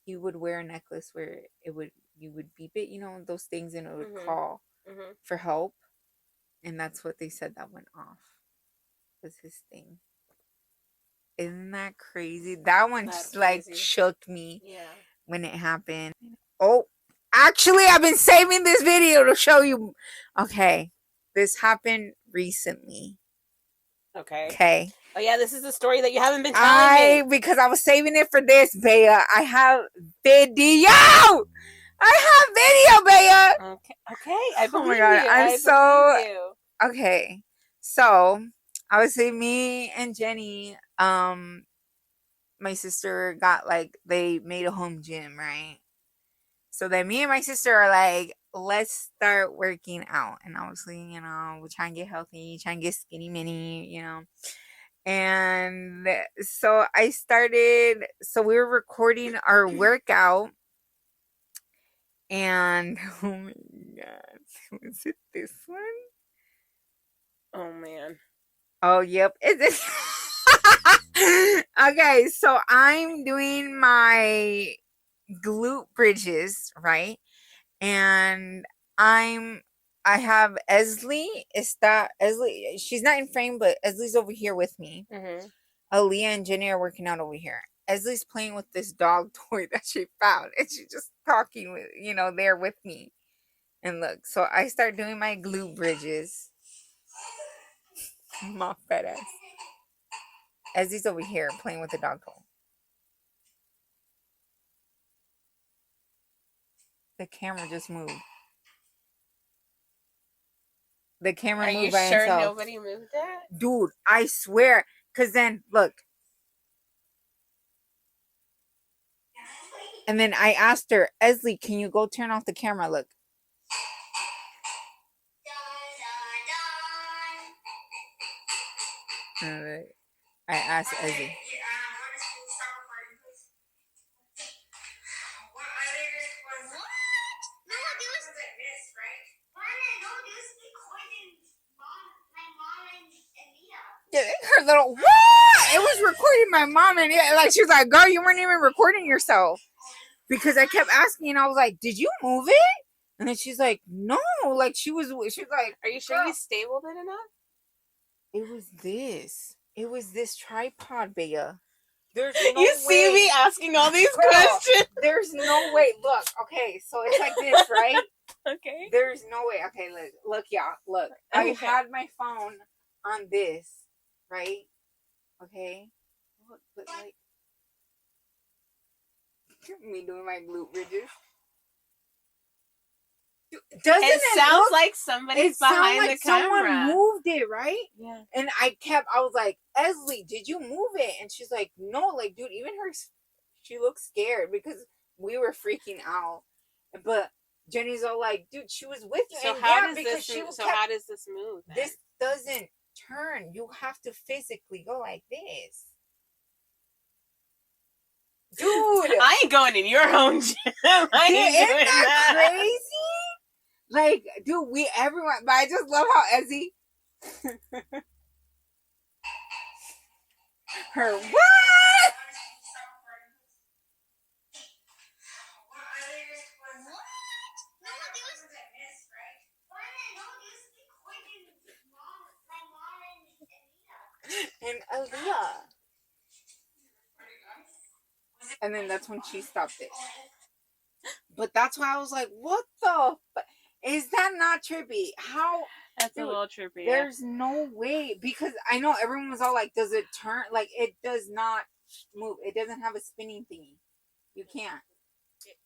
[SPEAKER 1] he would wear a necklace where you would beep it, those things, and it would call for help. And that's what they said that went off, was his thing. Isn't that crazy? That one just like shook me when it happened. Oh, actually, I've been saving this video to show you. Okay, this happened recently. Okay.
[SPEAKER 2] Oh yeah, this is the story that you haven't been telling me.
[SPEAKER 1] Because I was saving it for this, Bea. I have video. Bea.
[SPEAKER 2] Okay. I believe
[SPEAKER 1] Oh my God,
[SPEAKER 2] you.
[SPEAKER 1] I'm so okay. So obviously, me and Jenny, my sister got like, they made a home gym, right? So then me and my sister are like, let's start working out. And obviously, we try and get healthy, try and get skinny mini, And so so we were recording our workout. And oh my God, was it this one?
[SPEAKER 2] Oh man.
[SPEAKER 1] Oh, yep. Is it? Okay, so I'm doing my glute bridges, right? And I have Esley. Esley? She's not in frame, but Esley's over here with me. Aaliyah and Jenny are working out over here. Esley's playing with this dog toy that she found, and she's just talking with, there with me. And look, so I start doing my glute bridges. My fat ass. Esley's over here playing with the dog toy. The camera just moved. The camera moved by itself. Are you sure
[SPEAKER 2] nobody moved that?
[SPEAKER 1] Dude, I swear. Because then, look. And then I asked her, Esley, can you go turn off the camera? Look. I asked Esley. Her little what? It was recording my mom, and like she was like, "Girl, you weren't even recording yourself," because I kept asking, and I was like, "Did you move it?" And then she's like, "No." Like she was like,
[SPEAKER 2] "Are you sure you stabled it enough?"
[SPEAKER 1] It was this tripod, Bea.
[SPEAKER 2] There's no you see me asking all these questions.
[SPEAKER 1] There's no way. Look, okay, so it's like this, right?
[SPEAKER 2] Okay.
[SPEAKER 1] There's no way. Okay, look, y'all. Look, I had my phone on this, right? Okay. Look, but like me doing my glute bridges.
[SPEAKER 2] It sounds like somebody's behind the camera.
[SPEAKER 1] Someone moved it, right?
[SPEAKER 2] Yeah.
[SPEAKER 1] And I was like, Esley, did you move it? And she's like, no, like, dude, even she looked scared because we were freaking out. But Jenny's all like, dude, she was with you.
[SPEAKER 2] So how does this move? Then?
[SPEAKER 1] This doesn't turn. You have to physically go like this. Dude,
[SPEAKER 2] I ain't going in your home gym. I ain't
[SPEAKER 1] isn't
[SPEAKER 2] doing
[SPEAKER 1] that
[SPEAKER 2] that.
[SPEAKER 1] crazy? Like, dude, everyone, but I just love how Ezzy, her, what? And Aaliyah. And then that's when she stopped it. But that's why I was like, what the is that not trippy? How?
[SPEAKER 2] That's
[SPEAKER 1] Dude,
[SPEAKER 2] a little trippy.
[SPEAKER 1] There's no way. Because I know everyone was all like, does it turn? Like, it does not move. It doesn't have a spinning thingy. You can't.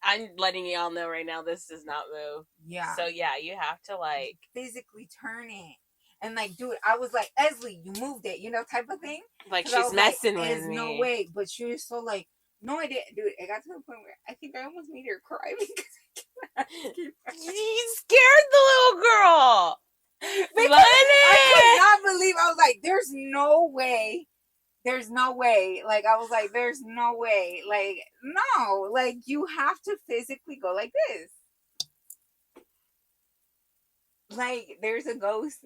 [SPEAKER 2] I'm letting y'all know right now this does not move.
[SPEAKER 1] Yeah.
[SPEAKER 2] So yeah, you have to like
[SPEAKER 1] physically turn it. And like, dude, I was like, Esley, you moved it, type of thing.
[SPEAKER 2] Like
[SPEAKER 1] 'Cause I
[SPEAKER 2] she's
[SPEAKER 1] was
[SPEAKER 2] messing
[SPEAKER 1] like,
[SPEAKER 2] with
[SPEAKER 1] there's
[SPEAKER 2] me.
[SPEAKER 1] no way. But she was so like, no, I didn't. Dude, it got to the point where I think I almost made her cry because
[SPEAKER 2] You scared the little girl.
[SPEAKER 1] I could not believe. I was like, there's no way. There's no way. Like, I was like, there's no way. Like, no. Like, you have to physically go like this. Like, there's a ghost.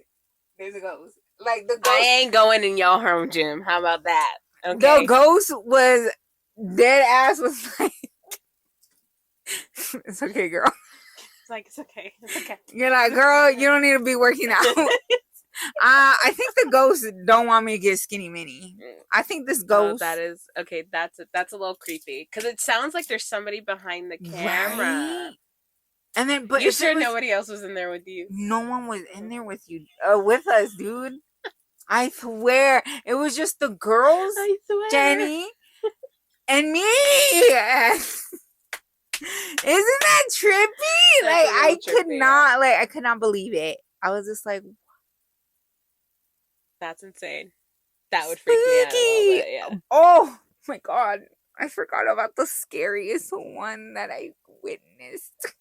[SPEAKER 1] There's a ghost. Like, the ghost.
[SPEAKER 2] I ain't going in your home gym. How about that?
[SPEAKER 1] Okay. The ghost was dead ass was like, it's okay, girl.
[SPEAKER 2] It's like, it's okay. It's okay.
[SPEAKER 1] You're like, girl, you don't need to be working out. I think the ghost don't want me to get skinny mini. I think this ghost.
[SPEAKER 2] Oh, that is okay. That's a little creepy because it sounds like there's somebody behind the camera.
[SPEAKER 1] Right? And then, but
[SPEAKER 2] you sure nobody else was in there with you?
[SPEAKER 1] No one was in there with you, with us, dude. I swear, it was just the girls,
[SPEAKER 2] I swear.
[SPEAKER 1] Jenny, and me. Isn't that trippy? Like, I could not believe it. I was just like,
[SPEAKER 2] that's insane. That would freak me out a little bit, yeah.
[SPEAKER 1] Oh my god, I forgot about the scariest one that I witnessed.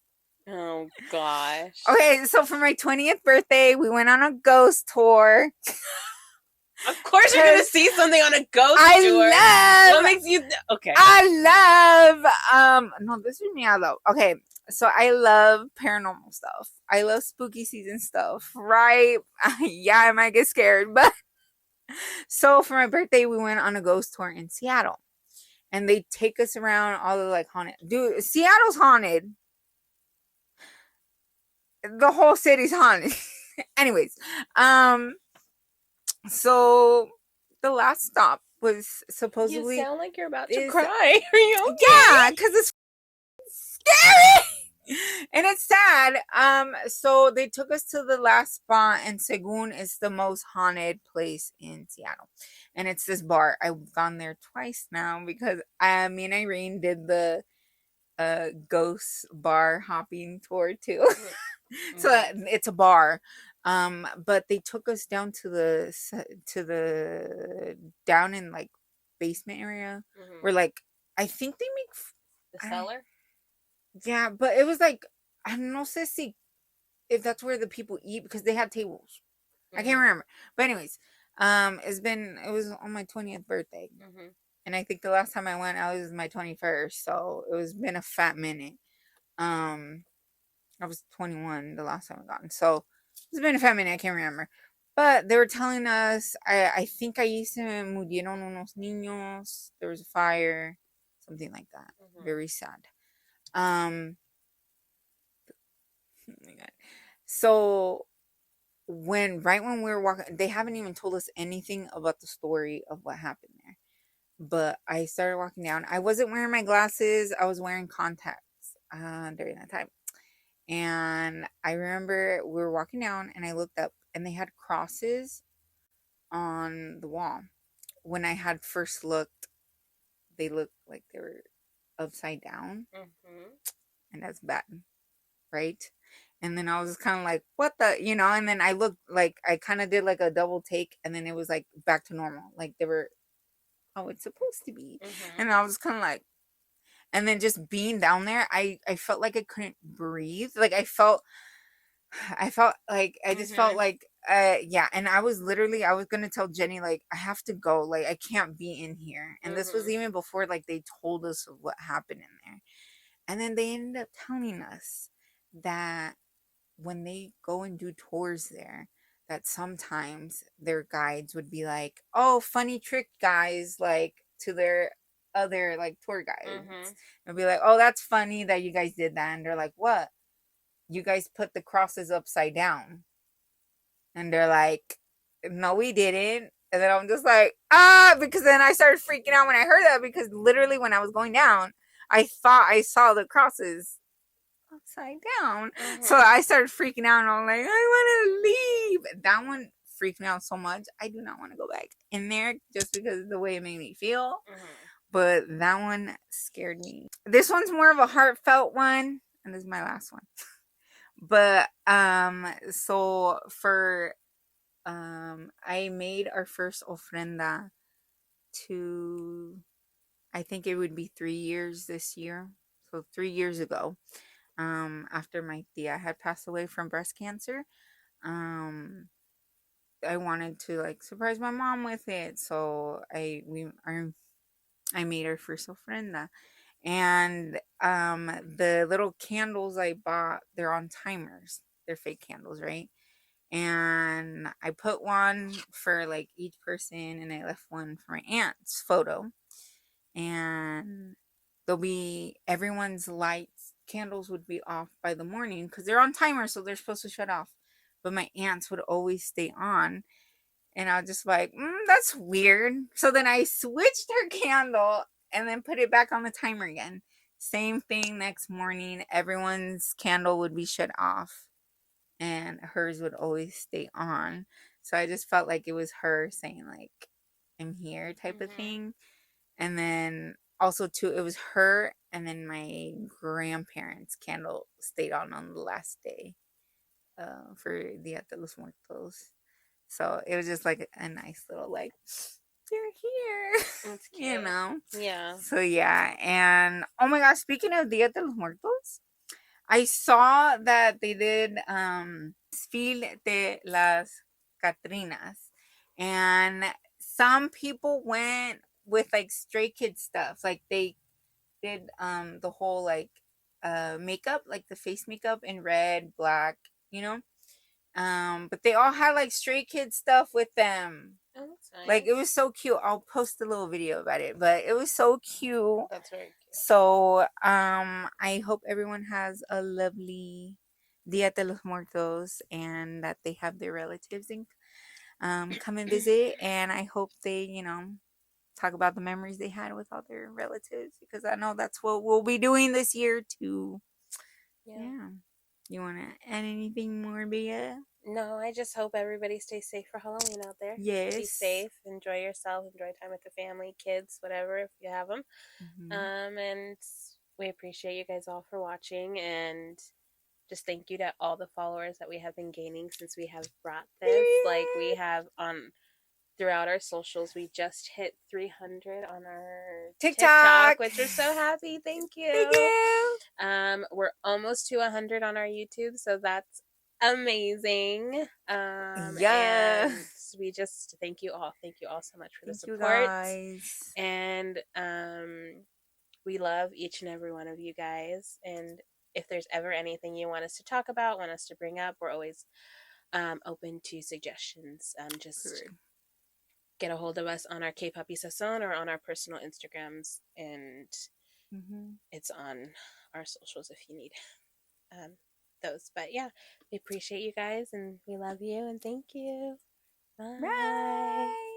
[SPEAKER 2] Oh gosh.
[SPEAKER 1] Okay, so for my 20th birthday, we went on a ghost tour.
[SPEAKER 2] Of course you're gonna see something on a ghost tour. What makes you okay?
[SPEAKER 1] I love no, this is me. I love. Okay, so I love paranormal stuff. I love spooky season stuff, right? Yeah, I might get scared, but so for my birthday, we went on a ghost tour in Seattle, and they take us around all the like haunted. Dude, Seattle's haunted. The whole city's haunted. Anyways, so the last stop was supposedly.
[SPEAKER 2] You sound like you're about to cry. Are you okay?
[SPEAKER 1] Yeah, because it's scary and it's sad. So they took us to the last spot, and Segun is the most haunted place in Seattle, and it's this bar. I've gone there twice now because me and Irene did the ghost bar hopping tour too. So it's a bar. But they took us down to the down in like basement area where like I think they make
[SPEAKER 2] the cellar.
[SPEAKER 1] Yeah, but it was like I don't know if that's where the people eat because they had tables. I can't remember. But anyways, it was on my 20th birthday. And I think the last time I went, I was my 21st, so it was been a fat minute. I was 21 the last time I got, so it's been a fat minute. I can't remember, but they were telling us. I think ahí se murieron unos niños. There was a fire, something like that. Very sad. Oh my god. So right when we were walking, they haven't even told us anything about the story of what happened there. But I started walking down. I wasn't wearing my glasses. I was wearing contacts during that time. And I remember we were walking down and I looked up and they had crosses on the wall. When I had first looked, they looked like they were upside down. And that's bad, right? And then I was kind of like, what the, and then I looked like, I kind of did like a double take and then it was like back to normal. Like they were how it's supposed to be. And I was kind of like, and then just being down there, I felt like I couldn't breathe. Like I felt like, I just felt like Yeah, and I was gonna tell Jenny, like, I have to go, like, I can't be in here. And this was even before, like, they told us what happened in there. And then they ended up telling us that when they go and do tours there, that sometimes their guides would be like, oh, funny trick, guys, like, to their other, like, tour guides. And be like, oh, that's funny that you guys did that. And they're like, what? You guys put the crosses upside down. And they're like, no, we didn't. And then I'm just like, because then I started freaking out when I heard that, because literally when I was going down, I thought I saw the crosses upside down. So I started freaking out and I'm like, I want to leave. That one freaked me out so much. I do not want to go back in there just because of the way it made me feel. But that one scared me. This one's more of a heartfelt one. And this is my last one. But so for I made our first ofrenda to, I think it would be 3 years this year. So 3 years ago, after my tia had passed away from breast cancer, I wanted to like surprise my mom with it. So I made her first ofrenda. And the little candles I bought, they're on timers. They're fake candles, right? And I put one for like each person, and I left one for my aunt's photo. And there'll be everyone's lights, candles would be off by the morning because they're on timer, so they're supposed to shut off. But my aunt's would always stay on. And I was just like, that's weird. So then I switched her candle and then put it back on the timer again. Same thing next morning. Everyone's candle would be shut off and hers would always stay on. So I just felt like it was her saying, like, I'm here type of thing. And then also, too, it was her and then my grandparents' candle stayed on the last day for Dia de los Muertos. So it was just like a nice little, like, they're here.
[SPEAKER 2] That's cute. Yeah.
[SPEAKER 1] So yeah. And oh my gosh, speaking of Dia de los Muertos, I saw that they did Desfile de las Catrinas. And some people went with like Stray Kids stuff. Like they did the whole like makeup, like the face makeup in red, black, you know? But they all had like Stray Kids stuff with them.
[SPEAKER 2] Oh, that's nice.
[SPEAKER 1] Like it was so cute. I'll post a little video about it, but it was so cute.
[SPEAKER 2] That's very cute.
[SPEAKER 1] So I hope everyone has a lovely Dia de los Muertos and that they have their relatives and come and visit. And I hope they, you know, talk about the memories they had with all their relatives, because I know that's what we'll be doing this year too. Yeah. You want to add anything more, Bea?
[SPEAKER 2] No, I just hope everybody stays safe for Halloween out there.
[SPEAKER 1] Yes.
[SPEAKER 2] Be safe. Enjoy yourself. Enjoy time with the family, kids, whatever, if you have them. And we appreciate you guys all for watching. And just thank you to all the followers that we have been gaining since we have brought this. Like we have on throughout our socials. We just hit 300 on our TikTok, which we're so happy. Thank you.
[SPEAKER 1] Thank you.
[SPEAKER 2] We're almost to 100 on our YouTube, so that's amazing.
[SPEAKER 1] Yeah.
[SPEAKER 2] And we just thank you all so much for the support.
[SPEAKER 1] Guys.
[SPEAKER 2] And we love each and every one of you guys. And if there's ever anything you want us to talk about, want us to bring up, we're always open to suggestions. Just get a hold of us on our KPOP Y SAZÓN or on our personal Instagrams, and it's on our socials if you need those. But yeah, we appreciate you guys and we love you and thank you. Bye.